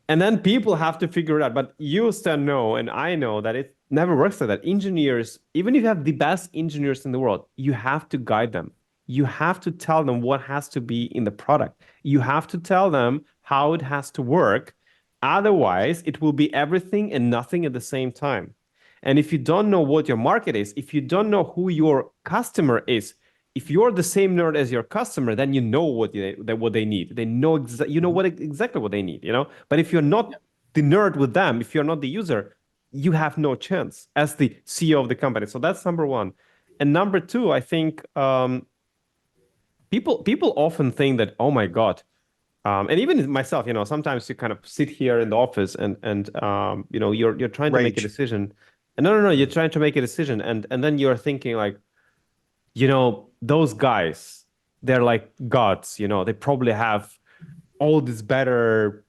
S2: And then people have to figure it out. But you, Stan, know, and I know that it never works like that. Engineers, even if you have the best engineers in the world, you have to guide them. You have to tell them what has to be in the product. You have to tell them how it has to work. Otherwise, it will be everything and nothing at the same time. And if you don't know what your market is, if you don't know who your customer is, if you're the same nerd as your customer, then you know what they need. They know exactly what they need, But if you're not the nerd with them, if you're not the user, you have no chance as the CEO of the company. So that's number 1. And number 2, I think people often think that, oh my God, and even myself, sometimes you kind of sit here in the office and you're trying to make a decision. And no, you're trying to make a decision, and then you're thinking like, those guys, they're like gods, they probably have all these better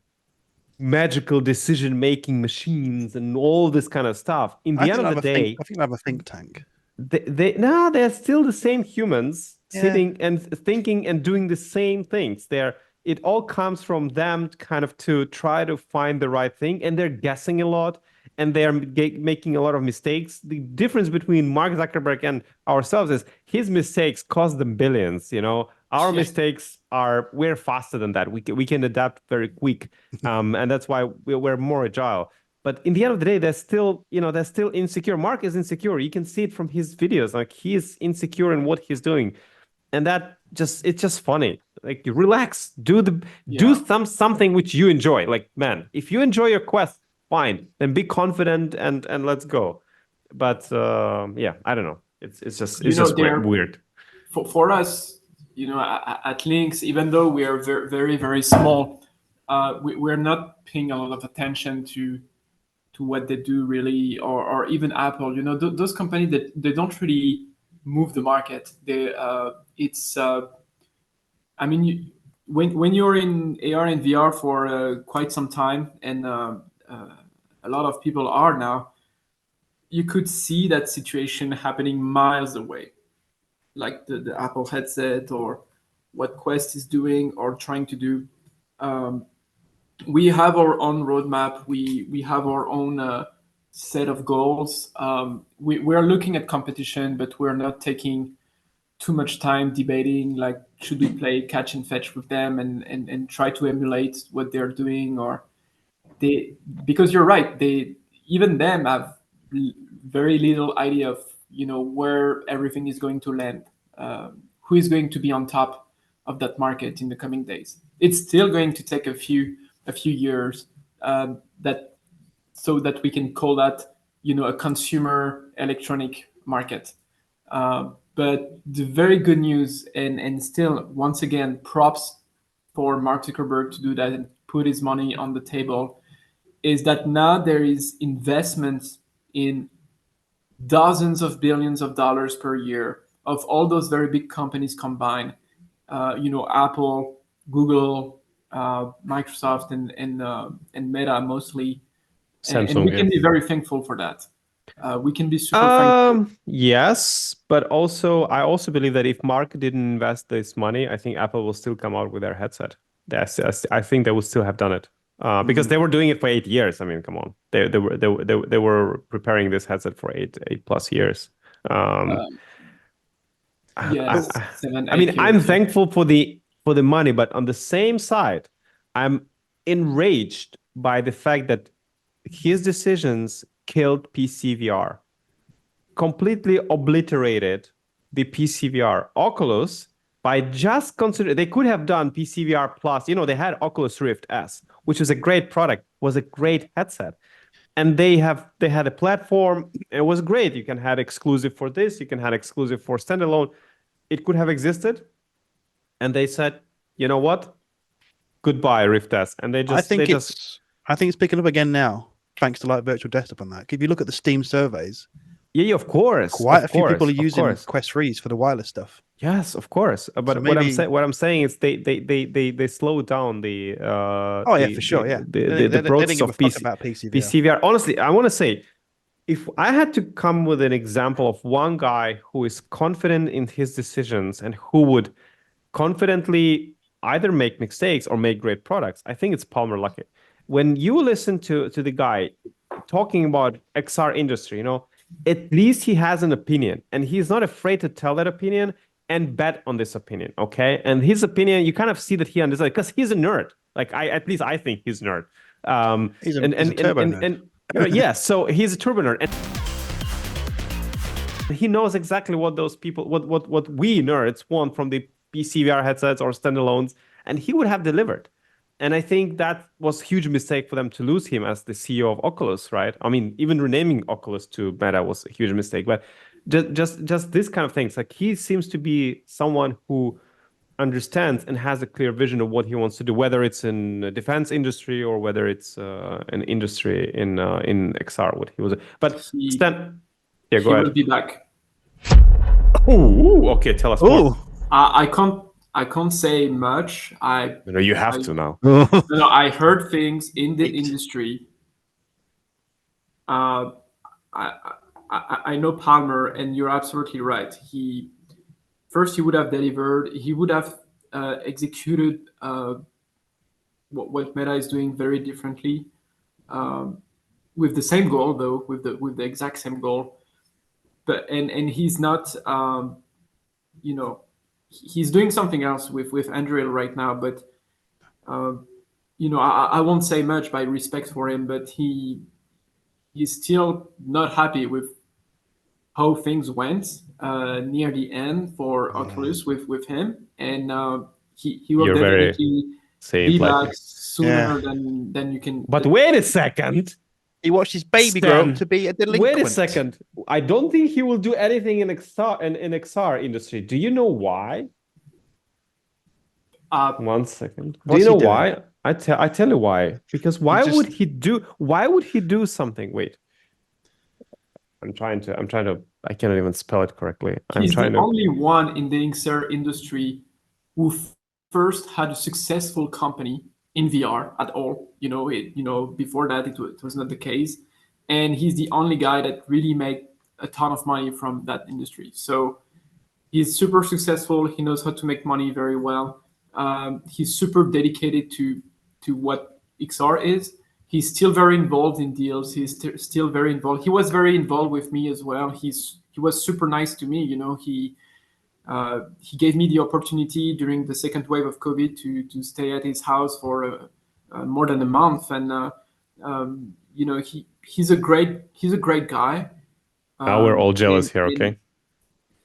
S2: magical decision-making machines and all this kind of stuff. In the end of the day,
S3: I think they have a think tank.
S2: They're still the same humans sitting and thinking and doing the same things. It all comes from them kind of to try to find the right thing, and they're guessing a lot, and they're making a lot of mistakes. The difference between Mark Zuckerberg and ourselves is his mistakes cost them billions. Our mistakes we're faster than that. We can adapt very quick, and that's why we're more agile. But in the end of the day, they're still insecure. Mark is insecure. You can see it from his videos. Like, he is insecure in what he's doing. And it's just funny. Like, relax, do something which you enjoy. Like, man, if you enjoy your Quest, fine, then be confident and let's go. But I don't know. It's just weird.
S1: For us, at Lynx, even though we are very, very, very small, we're not paying a lot of attention to what they do really, or even Apple. Those companies that they don't really move the market. When you're in AR and VR for quite some time, and a lot of people are now, you could see that situation happening miles away, like the Apple headset or what Quest is doing or trying to do. We have our own roadmap. We have our own set of goals. We're looking at competition, but we're not taking too much time debating, like, should we play catch and fetch with them and try to emulate what they're doing, or because you're right, even them have very little idea of where everything is going to land, who is going to be on top of that market in the coming days. It's still going to take a few years, so that we can call that a consumer electronic market. But the very good news, and still once again props for Mark Zuckerberg to do that and put his money on the table, is that now there is investments in dozens of billions of dollars per year of all those very big companies combined. Apple, Google, Microsoft, and Meta mostly. And we can be very thankful for that. We can be super thankful.
S2: Yes, but also I also believe that if Mark didn't invest this money, I think Apple will still come out with their headset. I think they would still have done it. Because they were doing it for 8 years. I mean, come on, they were preparing this headset for 8+ years.
S1: Yes,
S2: I mean, I'm thankful for the money, but on the same side, I'm enraged by the fact that his decisions killed PCVR, completely obliterated the PCVR. Oculus, by just consider, they could have done PCVR Plus. They had Oculus Rift S, which was a great product, was a great headset. And they had a platform. It was great. You can have exclusive for this. You can have exclusive for standalone. It could have existed. And they said, you know what? Goodbye, Rift S. And they just...
S3: I think it's picking up again now, thanks to like virtual desktop and that. If you look at the Steam surveys,
S2: yeah, of course,
S3: quite a few people are using Quest 3s for the wireless stuff.
S2: Yes, of course. But so maybe... what I'm saying is they slow down the
S3: for sure, yeah.
S2: The process of PCVR. Honestly, I want to say, if I had to come with an example of one guy who is confident in his decisions and who would confidently either make mistakes or make great products, I think it's Palmer Luckey. When you listen to the guy talking about XR industry, at least he has an opinion, and he's not afraid to tell that opinion and bet on this opinion, okay? And his opinion, you kind of see that he understands, because he's a nerd. Like, at least I think he's a nerd.
S3: He's a turbo nerd.
S2: Yeah, so he's a turbo nerd. And he knows exactly what those people, what we nerds want from the PCVR headsets or standalones, and he would have delivered. And I think that was a huge mistake for them to lose him as the CEO of Oculus, right? I mean, even renaming Oculus to Meta was a huge mistake. But just this kind of things, like, he seems to be someone who understands and has a clear vision of what he wants to do, whether it's in the defense industry or whether it's an industry in XR. What he was, but Stan, yeah, go ahead.
S1: He will be back.
S2: Oh, okay. Tell us more.
S1: I can't say much.
S2: You have to now.
S1: No, I heard things in the industry. I know Palmer, and you're absolutely right. He would have delivered. He would have executed what Meta is doing very differently, with the same goal, though, with the exact same goal. But and he's not. He's doing something else with Andrew right now, but I won't say much by respect for him, but he's still not happy with how things went near the end for Oculus with him, and he will definitely be back sooner than you can.
S2: But wait a second.
S3: He watched his baby grow up to be a delinquent.
S2: Wait a second. I don't think he will do anything in XR industry. Do you know why? 1 second. Do you know why? I tell you why. Because why would he do something? Wait. I'm trying to I cannot even spell it correctly.
S1: He's the only one in the XR industry who first had a successful company in VR at all. Before that it was not the case, and he's the only guy that really made a ton of money from that industry. So he's super successful. He knows how to make money very well. He's super dedicated to what XR is. he's still very involved in deals. He's still very involved. He was very involved with me as well. He was super nice to me. He gave me the opportunity during the second wave of COVID to stay at his house for more than a month, and he's a great guy.
S2: Now we're all jealous here, okay?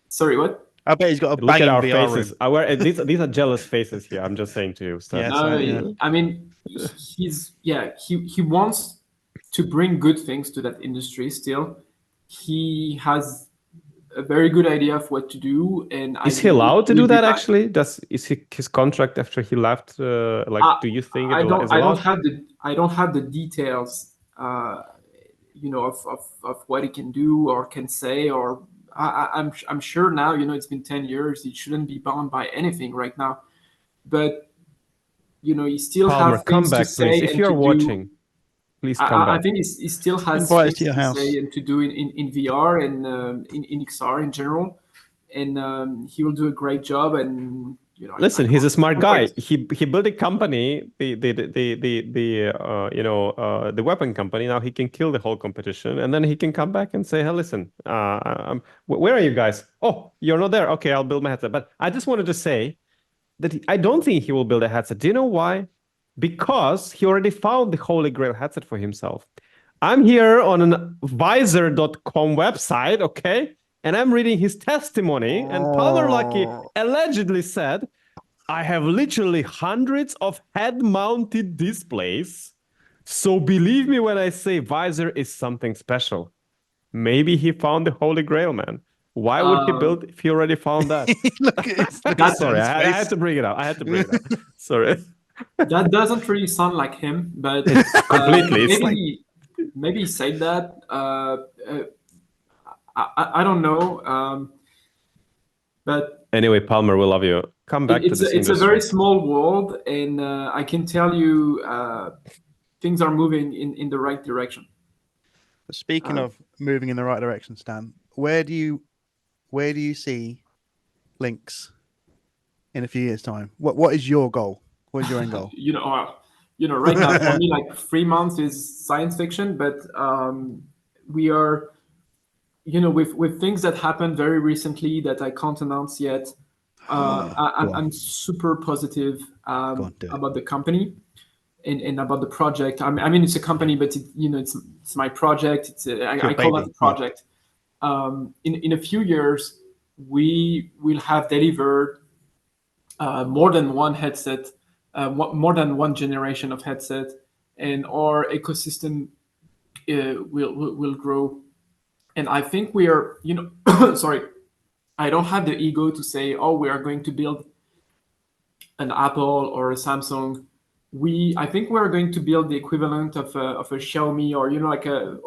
S1: Sorry, what?
S3: I bet he's got a
S2: Look at
S3: banging
S2: our
S3: VR
S2: faces.
S3: room.
S2: These are jealous faces here. I'm just saying to you, Stan.
S3: Yeah.
S1: I mean, he wants to bring good things to that industry. Still, he has a very good idea of what to do, and
S2: is he allowed to do that? Actually, is his contract after he left? Do you think
S1: I don't have the details, of what he can do or can say, or I'm sure now. It's been 10 years. He shouldn't be bound by anything right now, but he still
S2: Palmer,
S1: has things
S2: come back,
S1: to say.
S2: please. If
S1: and
S2: you're
S1: to
S2: watching,
S1: do.
S2: please come back.
S1: I think he still has
S3: Invite us
S1: things
S3: to your
S1: to
S3: house.
S1: say and to do in VR and in XR in general, and he will do a great job. And
S2: listen, he's a smart guy. He built a company, the weapon company. Now he can kill the whole competition, and then he can come back and say, "Hey, listen, where are you guys? Oh, you're not there. Okay, I'll build my headset." But I just wanted to say that I don't think he will build a headset. Do you know why? Because he already found the holy grail headset for himself. I'm here on an visor.com website, okay? And I'm reading his testimony, and Palmer Luckey allegedly said, I have literally hundreds of head-mounted displays, so believe me when I say visor is something special. Maybe he found the holy grail, man. Why would he build if he already found that? Sorry, I had to bring it up. Sorry.
S1: That doesn't really sound like him, but
S2: completely.
S1: Maybe he said that. I don't know. But
S2: anyway, Palmer, we love you. Come back to this industry.
S1: It's a very small world, and I can tell you things are moving in the right direction.
S3: Speaking of moving in the right direction, Stan, where do you see Lynx in a few years' time? What is your goal? What is your end goal?
S1: Right now for me, like 3 months is science fiction, but we are, with things that happened very recently that I can't announce yet. I'm super positive about the company and about the project. I mean, it's a company, but it's my project. I call that a project. In a few years, we will have delivered more than one headset, more than one generation of headset, and our ecosystem will grow. And I think we are, sorry, I don't have the ego to say, oh, we are going to build an Apple or a Samsung. I think we're going to build the equivalent of a Xiaomi or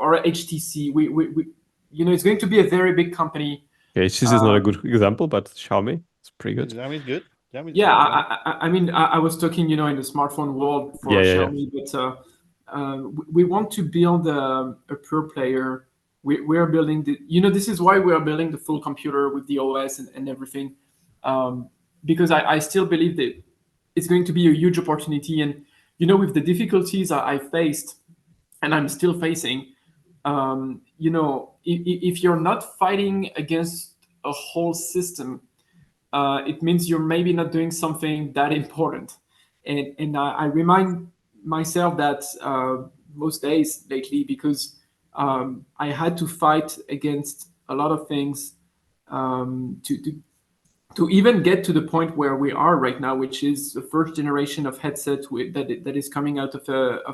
S1: or a HTC. It's going to be a very big company.
S2: Yeah, HTC is not a good example, but Xiaomi is pretty good.
S3: Xiaomi's good.
S1: I mean, I was talking, in the smartphone world for Xiaomi, but we want to build a pure player. We are building this is why we are building the full computer with the OS and everything, because I still believe that it's going to be a huge opportunity. And with the difficulties I faced and I'm still facing, if you're not fighting against a whole system, it means you're maybe not doing something that important. And I remind myself that most days lately, because I had to fight against a lot of things to even get to the point where we are right now, which is the first generation of headset that is coming out of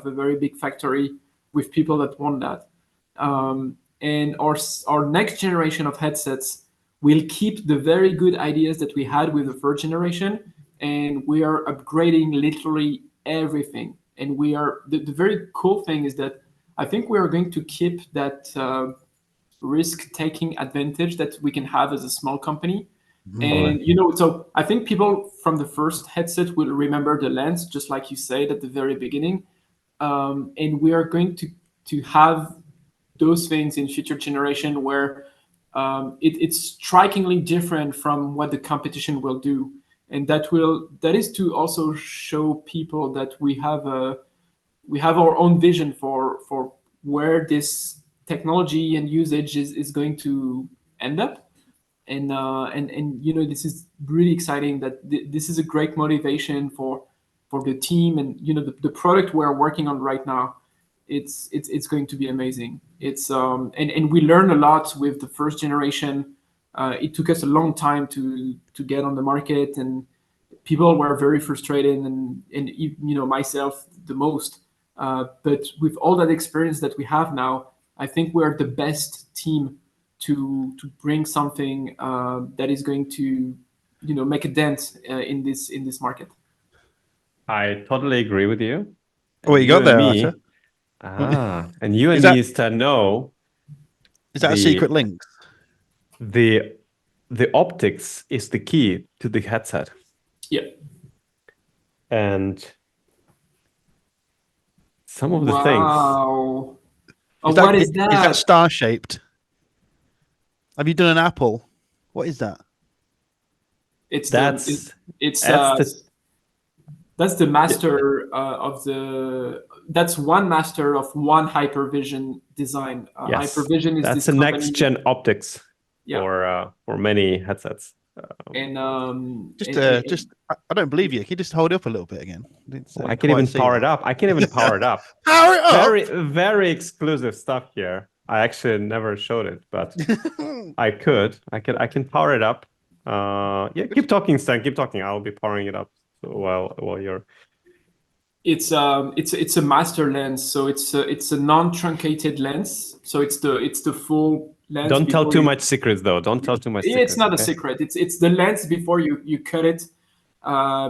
S1: a very big factory with people that want that. And our next generation of headsets will keep the very good ideas that we had with the first generation, and we are upgrading literally everything. And we are the very cool thing is that I think we are going to keep that risk-taking advantage that we can have as a small company. And so I think people from the first headset will remember the lens, just like you said at the very beginning. And we are going to have those things in future generation where it's strikingly different from what the competition will do. And that is to also show people that we have we have our own vision for where this technology and usage is going to end up. And you know, this is really exciting. That this is a great motivation for the team, and you know, the product we're working on right now. It's going to be amazing. It's and we learn a lot with the first generation. It took us a long time to get on the market, and people were very frustrated, and you know, myself the most. But with all that experience that we have now, I think we're the best team to bring something that is going to, you know, make a dent in this market.
S2: I totally agree with you.
S3: What you got there, Artur?
S2: And you and me Stan know.
S3: Is that a secret link?
S2: The optics is the key to the headset.
S1: Yeah.
S2: And some of the things.
S1: Wow. What is that?
S3: Is that star shaped? Have you done an apple? What is that?
S1: That's the master of the. That's one master of one Hypervision design.
S2: Yes,
S1: Hypervision is
S2: that's
S1: this
S2: a next gen optics for many headsets.
S1: And
S3: I don't believe you. Can you just hold it up a little bit again?
S2: I can even power it up. I can even power it up.
S3: Power it up.
S2: Very, very exclusive stuff here. I actually never showed it, but I can power it up. Yeah, keep talking, Stan. Keep talking. I'll be powering it up while you're.
S1: It's a master lens, so it's a non-truncated lens. So it's the full lens.
S2: Don't tell too much secrets, though. Don't tell too much.
S1: It's not a secret. It's the lens before you cut it,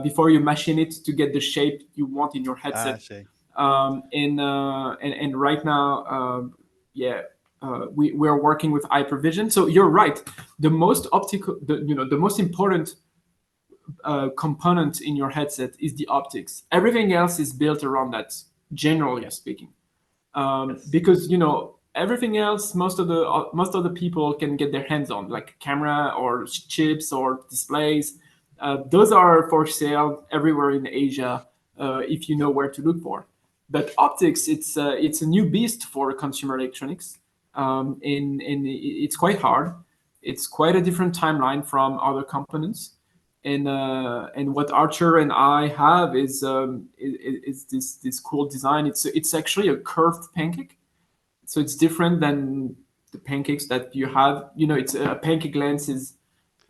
S1: before you machine it to get the shape you want in your headset.
S3: I see.
S1: And right now, we're working with Hypervision. So you're right. The most the most important component in your headset is the optics. Everything else is built around that, generally speaking. Because you know, everything else, most of the people can get their hands on, like camera or chips or displays. Those are for sale everywhere in Asia, if you know where to look for. But optics, it's a new beast for consumer electronics, and it's quite hard. It's quite a different timeline from other components. And what Artur and I have is this cool design. It's actually a curved pancake, so it's different than the pancakes that you have. You know, it's a pancake lens is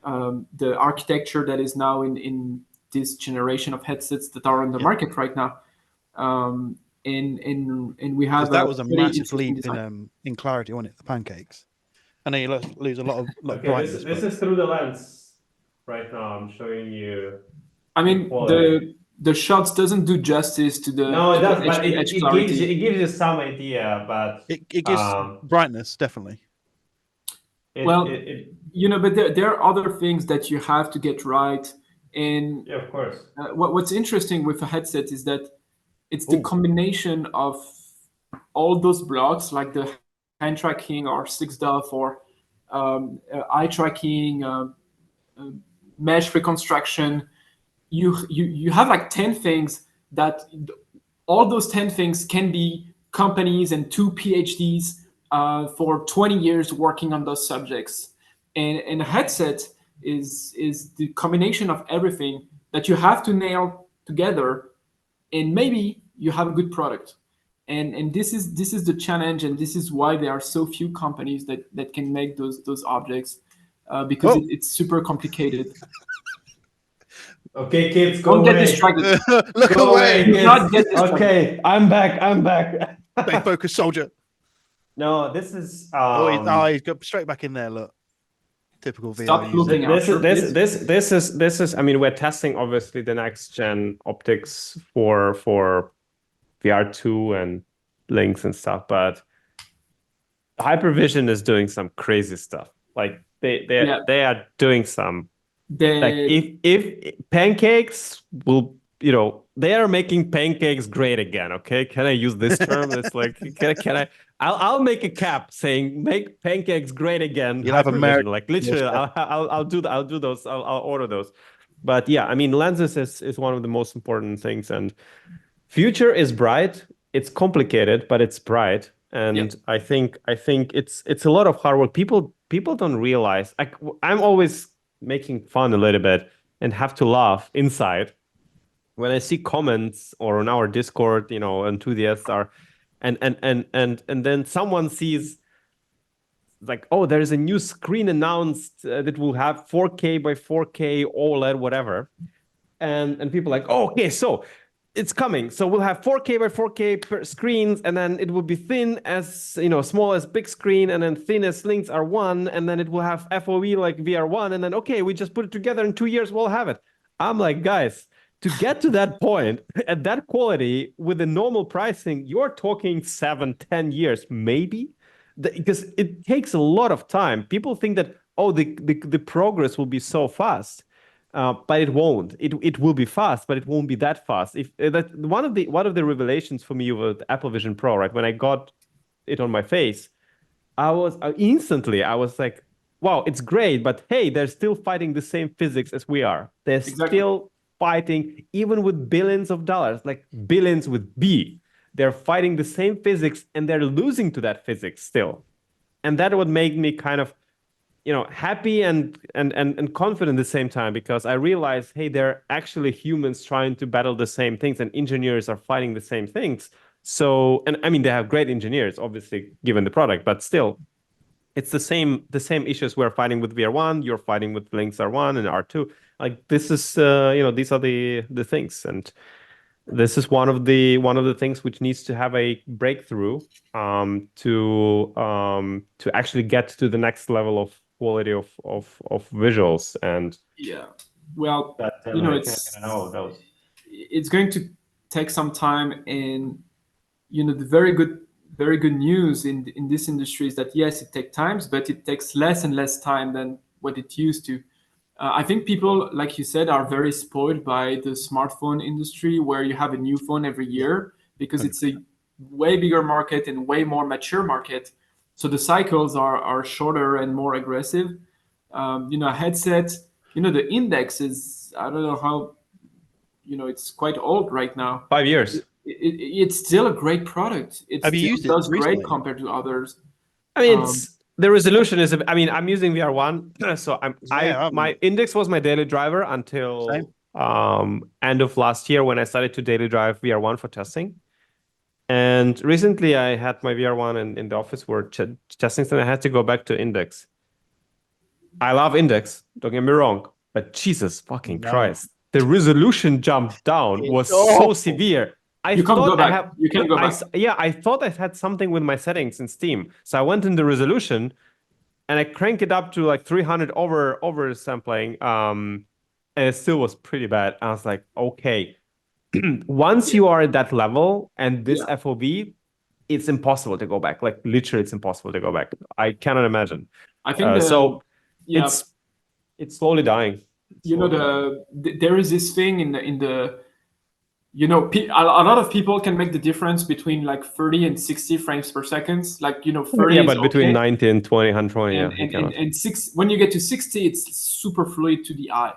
S1: the architecture that is now in this generation of headsets that are on the market right now. And we have
S3: that was a massive leap in clarity, wasn't it? The pancakes. I know you lose a lot of brightness.
S2: This is through the lens. Right now, I'm showing you.
S1: I mean, the shots doesn't do justice to the.
S2: No, it does, but it gives you some idea. But
S3: it gives brightness, definitely.
S1: You know, but there are other things that you have to get right. And
S2: yeah, of course.
S1: What's interesting with a headset is that it's the combination of all those blocks, like the hand tracking or 6DoF or eye tracking. Mesh reconstruction, you have like 10 things that all those 10 things can be companies and 2 PhDs for 20 years working on those subjects. And a headset is the combination of everything that you have to nail together, and maybe you have a good product. And this is the challenge, and this is why there are so few companies that can make those objects. Because it's super complicated.
S2: Okay, kids,
S1: don't get distracted.
S3: Look away.
S2: Do not get distracted. Okay, I'm back.
S3: Stay focused, soldier.
S2: No, this is.
S3: He's got straight back in there. Look, typical VR.
S1: Stop looking out.
S2: This is. I mean, we're testing obviously the next gen optics for VR2 and Lynx and stuff, but Hypervision is doing some crazy stuff. Like they are doing some. Like if pancakes will, you know, they are making pancakes great again. Okay, can I use this term? It's like can I? I'll make a cap saying make pancakes great again.
S3: You'll have American,
S2: like literally. I'll do those. I'll order those. But yeah, I mean, lenses is one of the most important things, and future is bright. it's complicated, but it's bright. And I think it's a lot of hard work. People don't realize. I'm always making fun a little bit and have to laugh inside when I see comments or on our Discord, enthusiasts are, and then someone sees like, oh, there's a new screen announced that will have 4K by 4K OLED, whatever, and people are like, oh, okay, so it's coming. So we'll have 4K by 4K per screens, and then it will be thin as, small as big screen, and then thin as Lynx R1, and then it will have FOV like VR1, and then, okay, we just put it together in 2 years, we'll have it. I'm like, guys, to get to that point at that quality with the normal pricing, you're talking 7-10 years, maybe, because it takes a lot of time. People think that, oh, the progress will be so fast. But it won't. It will be fast, but it won't be that fast. One of the revelations for me with Apple Vision Pro, right? When I got it on my face, I was like, wow, it's great, but hey, they're still fighting the same physics as we are. They're still fighting, even with billions of dollars, like billions with B. They're fighting the same physics, and they're losing to that physics still. And that would make me kind of happy and confident at the same time, because I realize, hey, they're actually humans trying to battle the same things, and engineers are fighting the same things. So, and I mean, they have great engineers, obviously, given the product, but still, it's the same issues we're fighting with VR1, you're fighting with Lynx R1 and R2. Like, this is, these are the things, and this is one of the things which needs to have a breakthrough to actually get to the next level of quality of visuals. And
S1: well,
S2: that,
S1: it's going to take some time, and the very good news in this industry is that yes, it takes time, but it takes less and less time than what it used to. I think people, like you said, are very spoiled by the smartphone industry, where you have a new phone every year, because it's a way bigger market and way more mature market. So the cycles are shorter and more aggressive. A headset, the index is, I don't know how, it's quite old right now.
S2: 5 years.
S1: It's still a great product. It
S3: Have you
S1: still
S3: used it
S1: does
S3: recently?
S1: great compared to others.
S2: I mean, the resolution is. I mean, I'm using VR1, so my index was my daily driver until end of last year, when I started to daily drive VR1 for testing. And recently, I had my VR1 in the office for testing, and I had to go back to index. I love index, don't get me wrong, but Jesus fucking Christ, the resolution jump down was so severe. You can't go back. I thought I had something with my settings in Steam. So I went in the resolution and I cranked it up to like 300 over sampling. And it still was pretty bad. I was like, okay, once you are at that level and this FOV, it's impossible to go back. Like, literally, it's impossible to go back. I cannot imagine.
S1: I think
S2: it's slowly dying.
S1: There is this thing in the a lot of people can make the difference between like 30 and 60 frames per second. Like, 30
S2: but between 90 and 20, 120,
S1: and when you get to 60, it's super fluid to the eye.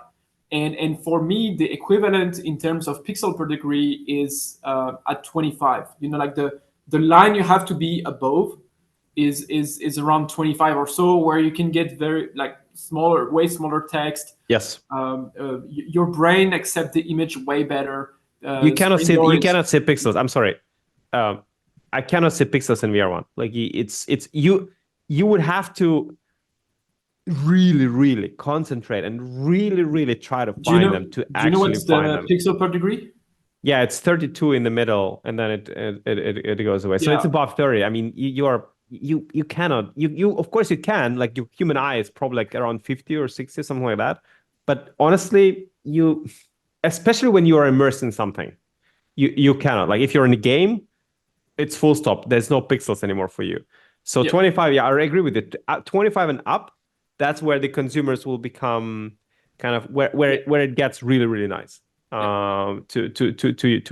S1: And for me, the equivalent in terms of pixel per degree is at 25. Like the line you have to be above is around 25 or so, where you can get very like way smaller text.
S2: Yes.
S1: Your brain accepts the image way better.
S2: You cannot see pixels. I'm sorry. I cannot see pixels in VR1. Like, it's you would have to really, really concentrate and really, really try to find them to actually find them.
S1: Do you know what's the pixel per degree?
S2: Yeah, it's 32 in the middle, and then it goes away. So it's above 30. I mean, you cannot. You of course you can. Like, your human eye is probably like around 50 or 60, something like that. But honestly, especially when you are immersed in something, you cannot. Like, if you're in a game, it's full stop. There's no pixels anymore for you. So 25, I agree with it. 25 and up, that's where the consumers will become kind of where it gets really, really nice to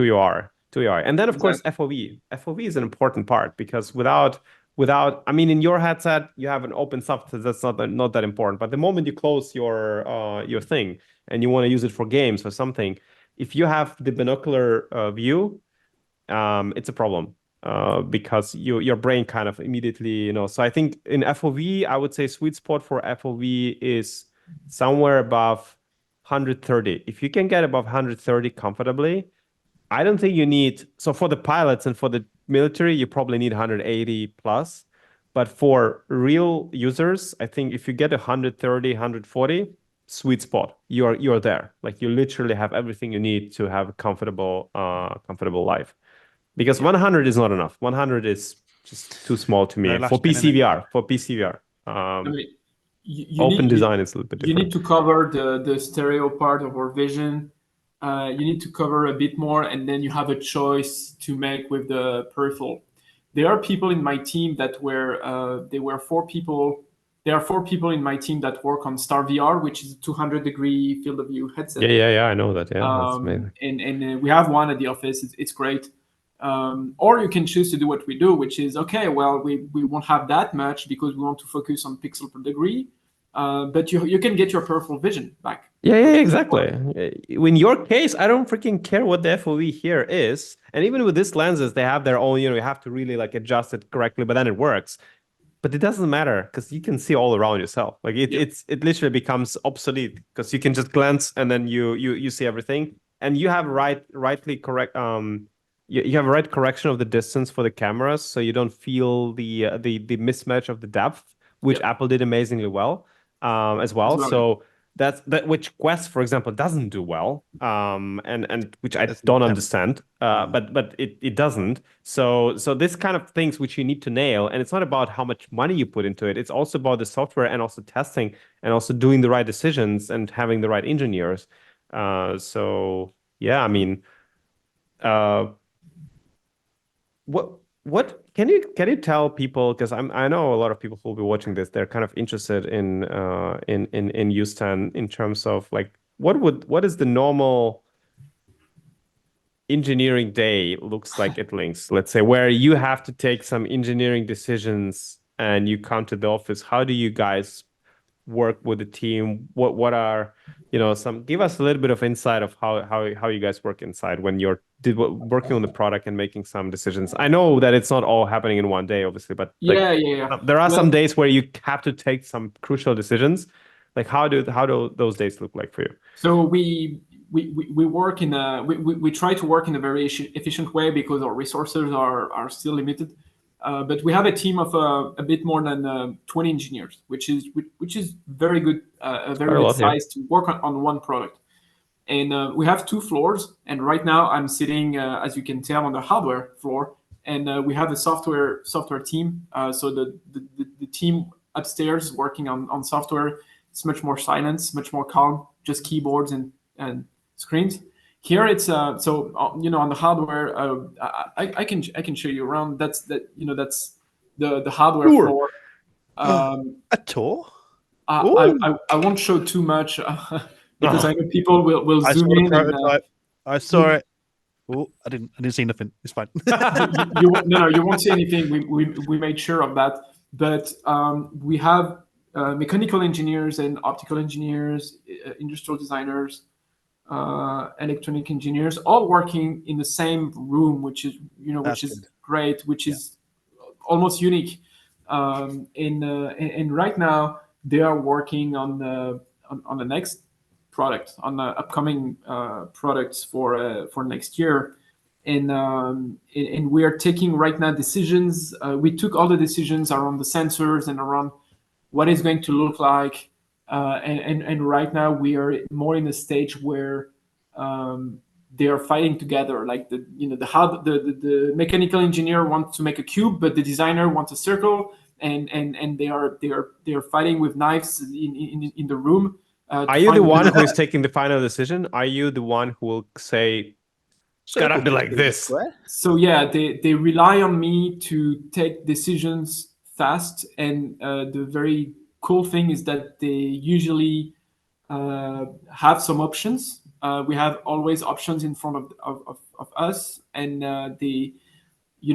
S2: your eye. And then, of course, FOV. FOV is an important part, because without, I mean, in your headset, you have an open substance. That's not that important. But the moment you close your thing and you want to use it for games or something, if you have the binocular view, it's a problem. because your brain kind of immediately, So I think in FOV, I would say sweet spot for FOV is somewhere above 130. If you can get above 130 comfortably, I don't think you need. So for the pilots and for the military, you probably need 180 plus. But for real users, I think if you get 130, 140, sweet spot. You're there. Like you literally have everything you need to have a comfortable life. Because 100 is not enough. 100 is just too small to me
S3: Very
S2: for
S3: last minute, innit?
S2: PCVR. For PCVR,
S1: I mean, you
S2: open
S1: need
S2: design is a little bit
S1: you need
S2: different.
S1: to cover the stereo part of our vision. You need to cover a bit more, and then you have a choice to make with the peripheral. There are people in my team that were there were 4 people. There are 4 people in my team that work on Star VR, which is a 200-degree field of view headset.
S2: Yeah. I know that. Yeah, that's amazing.
S1: And we have one at the office. It's great. Or you can choose to do what we do, which is okay. Well, we won't have that much because we want to focus on pixel per degree. But you can get your peripheral vision back.
S2: Yeah, exactly. In your case, I don't freaking care what the FOV here is. And even with these lenses, they have their own, you have to really like adjust it correctly, but then it works. But it doesn't matter because you can see all around yourself. Like it literally becomes obsolete because you can just glance and then you see everything. And you have rightly correct you have right correction of the distance for the cameras, so you don't feel the mismatch of the depth, which Apple did amazingly well as well.
S1: Exactly.
S2: So that's which Quest, for example, doesn't do well, and which I
S3: That's
S2: don't
S3: not
S2: understand, but it doesn't. So this kind of things which you need to nail, and it's not about how much money you put into it. It's also about the software and also testing and also doing the right decisions and having the right engineers. So yeah, I mean, what can you tell people, because I know a lot of people who will be watching this, they're kind of interested in U-Stan in terms of like what is the normal engineering day looks like at Lynx, let's say, where you have to take some engineering decisions and you come to the office. How do you guys work with the team? What are give us a little bit of insight of how you guys work inside when you're working on the product and making some decisions. I know that it's not all happening in one day, obviously, but
S1: Yeah.
S2: there are
S1: Well,
S2: some days where you have to take some crucial decisions. Like how do those days look like for you?
S1: So we work in a we try to work in a very efficient way because our resources are still limited. But we have a team of a bit more than 20 engineers, which is very good, a very
S2: Quite a
S1: good
S2: lot, yeah.
S1: size to work on one product. And we have 2 floors. And right now I'm sitting, as you can tell, on the hardware floor. And we have a software team. So the team upstairs working on software, it's much more silence, much more calm, just keyboards and screens. Here it's on the hardware. I can show you around. That's the hardware
S2: Sure.
S1: floor.
S3: A tour?
S1: I won't show too much because I know people will
S3: I saw
S1: zoom
S3: the
S1: in.
S3: prototype. I saw it. Oh, I didn't see nothing. It's fine.
S1: You won't see anything. We made sure of that. But we have mechanical engineers and optical engineers, industrial designers, electronic engineers, all working in the same room, which is
S3: That's
S1: which is
S3: good.
S1: great, which is almost unique. And right now they are working on the next product, on the upcoming products for next year. And we are taking right now decisions. We took all the decisions around the sensors and around what is going to look like. And right now we are more in a stage where they are fighting together. Like the mechanical engineer wants to make a cube, but the designer wants a circle, and they are fighting with knives in the room.
S2: Are you the one who is taking the final decision? Are you the one who will say it's gotta be like this?
S3: Square?
S1: So yeah, they rely on me to take decisions fast, and the very cool thing is that they usually have some options. We have always options in front of us, and they,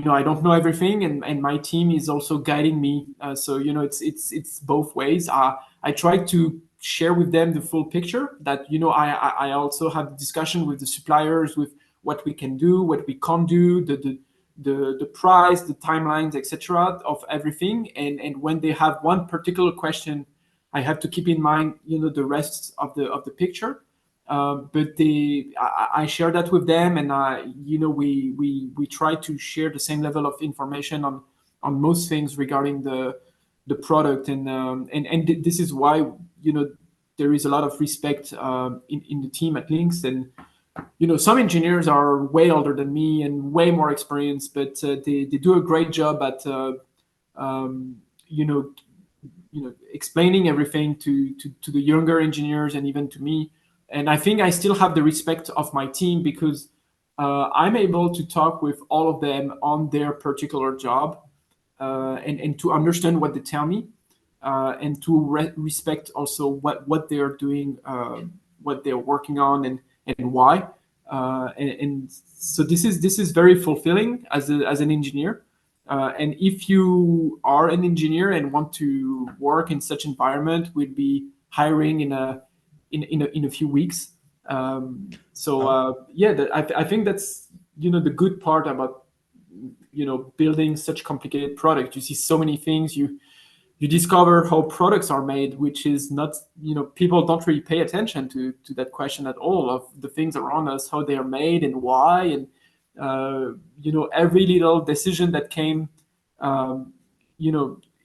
S1: I don't know everything, and my team is also guiding me. So it's both ways. I try to share with them the full picture. That I also have the discussion with the suppliers with what we can do, what we can't do, the price, the timelines, etc. of everything. And when they have one particular question, I have to keep in mind, the rest of the picture. But I share that with them, and we try to share the same level of information on most things regarding the product, and this is why there is a lot of respect in the team at Lynx. And some engineers are way older than me and way more experienced, but they do a great job at um, you know explaining everything to the younger engineers and even to me. And I think I still have the respect of my team because I'm able to talk with all of them on their particular job, and to understand what they tell me, and to respect also what they're doing, what they're working on, and why. And so this is very fulfilling as an engineer. And if you are an engineer and want to work in such environment, we'll be hiring in a few weeks. I think that's the good part about building such complicated product. You see so many things. You discover how products are made, which is not, people don't really pay attention to that question at all, of the things around us, how they are made and why. And every little decision that came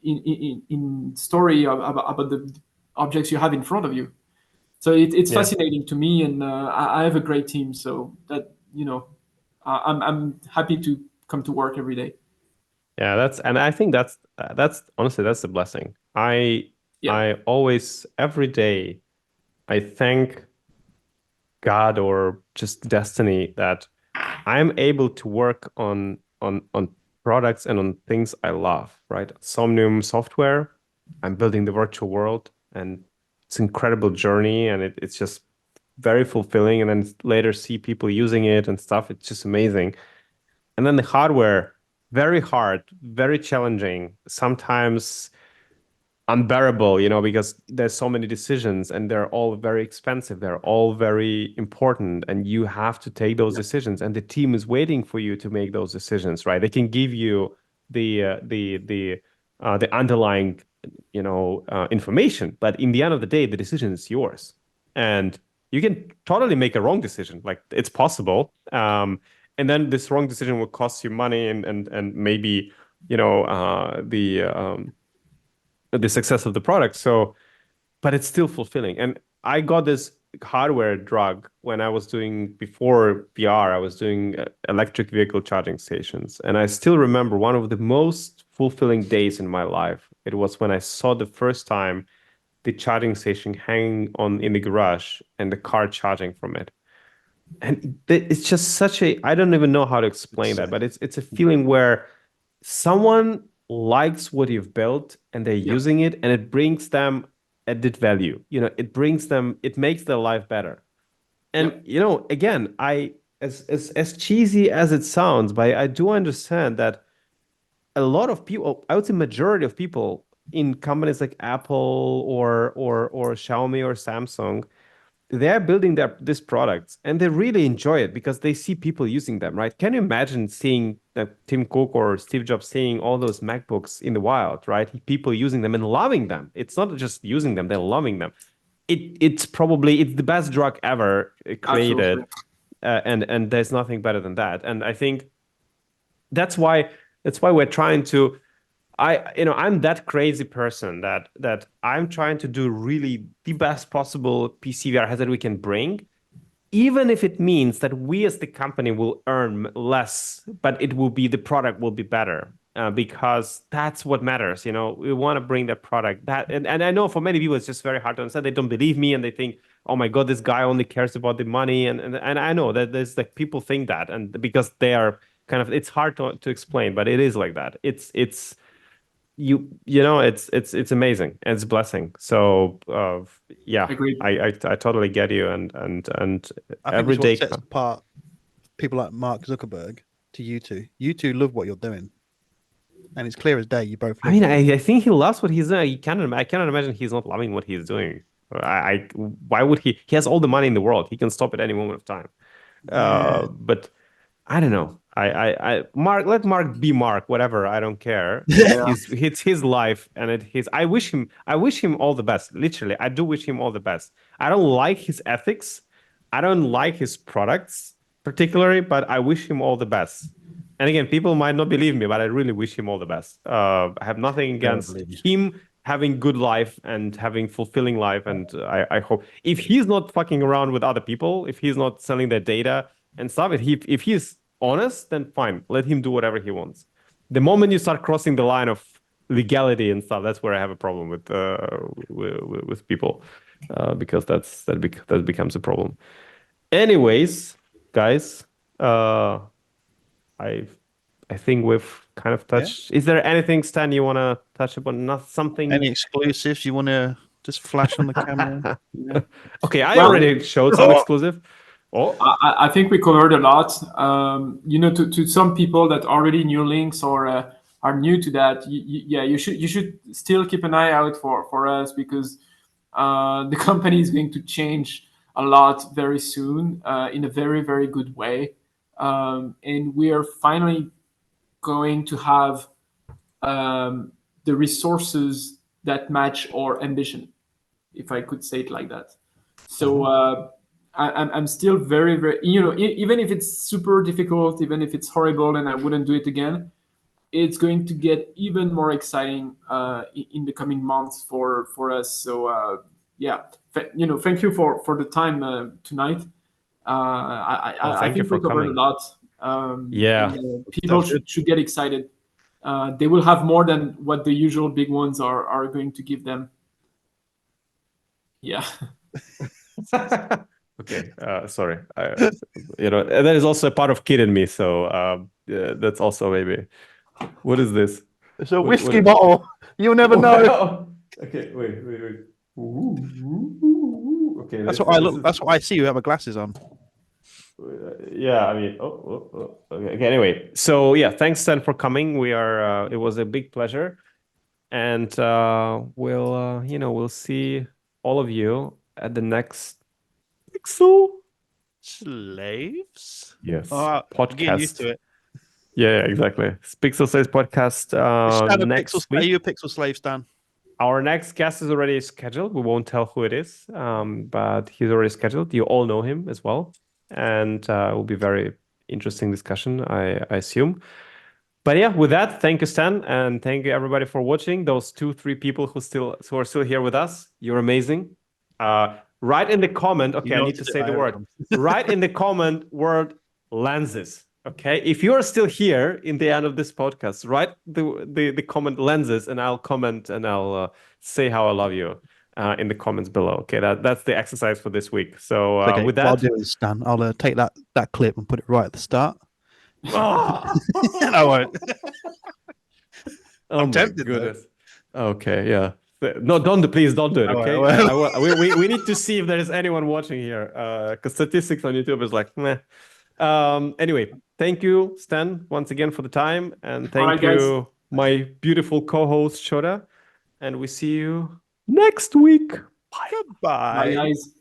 S1: in story about the objects you have in front of you. So it's fascinating to me, and I have a great team, so that I'm happy to come to work every day.
S2: Yeah, I think that's honestly, that's a blessing. I always, every day, I thank God or just destiny that I'm able to work on products and on things I love, right? Somnium software, I'm building the virtual world, and it's an incredible journey, and it's just very fulfilling. And then later see people using it and stuff. It's just amazing. And then the hardware, very hard, very challenging, sometimes unbearable, because there's so many decisions and they're all very expensive. They're all very important, and you have to take those decisions, and the team is waiting for you to make those decisions, right? They can give you the underlying, information, but in the end of the day, the decision is yours, and you can totally make a wrong decision. Like, it's possible. And then this wrong decision will cost you money and maybe, the success of the product. So, but it's still fulfilling. And I got this hardware drug when I was doing, before VR, I was doing electric vehicle charging stations. And I still remember one of the most fulfilling days in my life. It was when I saw the first time the charging station hanging on in the garage and the car charging from it. And it's just such a, I don't even know how to explain that, but it's a feeling where someone likes what you've built and they're using it, and it brings them added value. It makes their life better. And again, as cheesy as it sounds, but I do understand that a lot of people, I would say majority of people in companies like Apple or Xiaomi or Samsung, they're building these products and they really enjoy it because they see people using them, right? Can you imagine seeing Tim Cook or Steve Jobs seeing all those MacBooks in the wild, right? People using them and loving them. It's not just using them, they're loving them. It's the best drug ever created. And there's nothing better than that. And I think that's why we're trying to, I'm that crazy person that I'm trying to do really the best possible PC VR headset we can bring, even if it means that we as the company will earn less, but the product will be better, because that's what matters. We want to bring that product and I know for many people it's just very hard to understand. They don't believe me and they think, oh my God, this guy only cares about the money. And I know that there's like people think that, and because they are kind of, it's hard to explain, but it is like that. It's amazing and it's a blessing. So
S1: Agreed.
S2: I totally get you, and
S3: I think
S2: every
S3: it's
S2: day
S3: what sets apart people like Mark Zuckerberg to you two. You two love what you're doing, and it's clear as day. You both.
S2: I mean, I think he loves what he's doing. I cannot imagine he's not loving what he's doing. Why would he has all the money in the world. He can stop at any moment of time. But I don't know. Mark, let Mark be Mark, whatever. I don't care. It's his life, and I wish him all the best. Literally, I do wish him all the best. I don't like his ethics. I don't like his products particularly, but I wish him all the best. And again, people might not believe me, but I really wish him all the best. I have nothing against him having good life and having fulfilling life. And I hope if he's not fucking around with other people, if he's not selling their data and stuff, if he's honest, then fine. Let him do whatever he wants. The moment you start crossing the line of legality and stuff, that's where I have a problem with people, because that becomes a problem. Anyways, guys, I think we've kind of touched. Is there anything, Stan, you want to touch upon? Not something.
S3: Any exclusives you want to just flash on the camera?
S2: Okay, I already showed some exclusive.
S1: I think we covered a lot. To some people that already knew Lynx or are new to that, you should still keep an eye out for us, because the company is going to change a lot very soon, in a very, very good way. And we are finally going to have the resources that match our ambition, if I could say it like that. So I'm still very, very, even if it's super difficult, even if it's horrible and I wouldn't do it again, it's going to get even more exciting in the coming months for us. So thank you for the time tonight. I think we covered a lot. People should get excited. They will have more than what the usual big ones are going to give them. Yeah.
S2: Okay, sorry. That is also a part of kid in me, so that's also maybe. What is this?
S3: It's a whiskey bottle. You'll never know.
S2: Okay, wait. Okay,
S3: that's what I look. That's what I see. You have my glasses on.
S2: Yeah, I mean, okay. Anyway, so yeah, thanks, Stan, for coming. It was a big pleasure, and we'll see all of you at the next Pixel
S3: Slaves.
S2: Yes,
S3: podcast. Getting used to it.
S2: Yeah, exactly. Pixel Slaves podcast. Next week.
S3: Are you a Pixel Slave, Stan?
S2: Our next guest is already scheduled. We won't tell who it is, but he's already scheduled. You all know him as well. And it will be very interesting discussion, I assume. But yeah, with that, thank you, Stan, and thank you everybody for watching. Those 2-3 people who are still here with us, you're amazing. Write in the comment. Okay, I need to say the word. Write in the comment word lenses. Okay, if you're still here in the end of this podcast, write the comment lenses, and I'll comment and I'll say how I love you. In the comments below. Okay, that's the exercise for this week. So
S3: okay,
S2: with that,
S3: what I'll do is, Stan, I'll take that clip and put it right at the start. And I won't.
S2: I'm tempted, goodness. Though. Okay, yeah. No, please don't do it. Okay, we need to see if there is anyone watching here, because statistics on YouTube is like meh. Anyway, thank you, Stan, once again for the time, and thank you, my beautiful co-host Shota, and we see you next week. Bye.
S3: Goodbye.
S1: Bye, guys.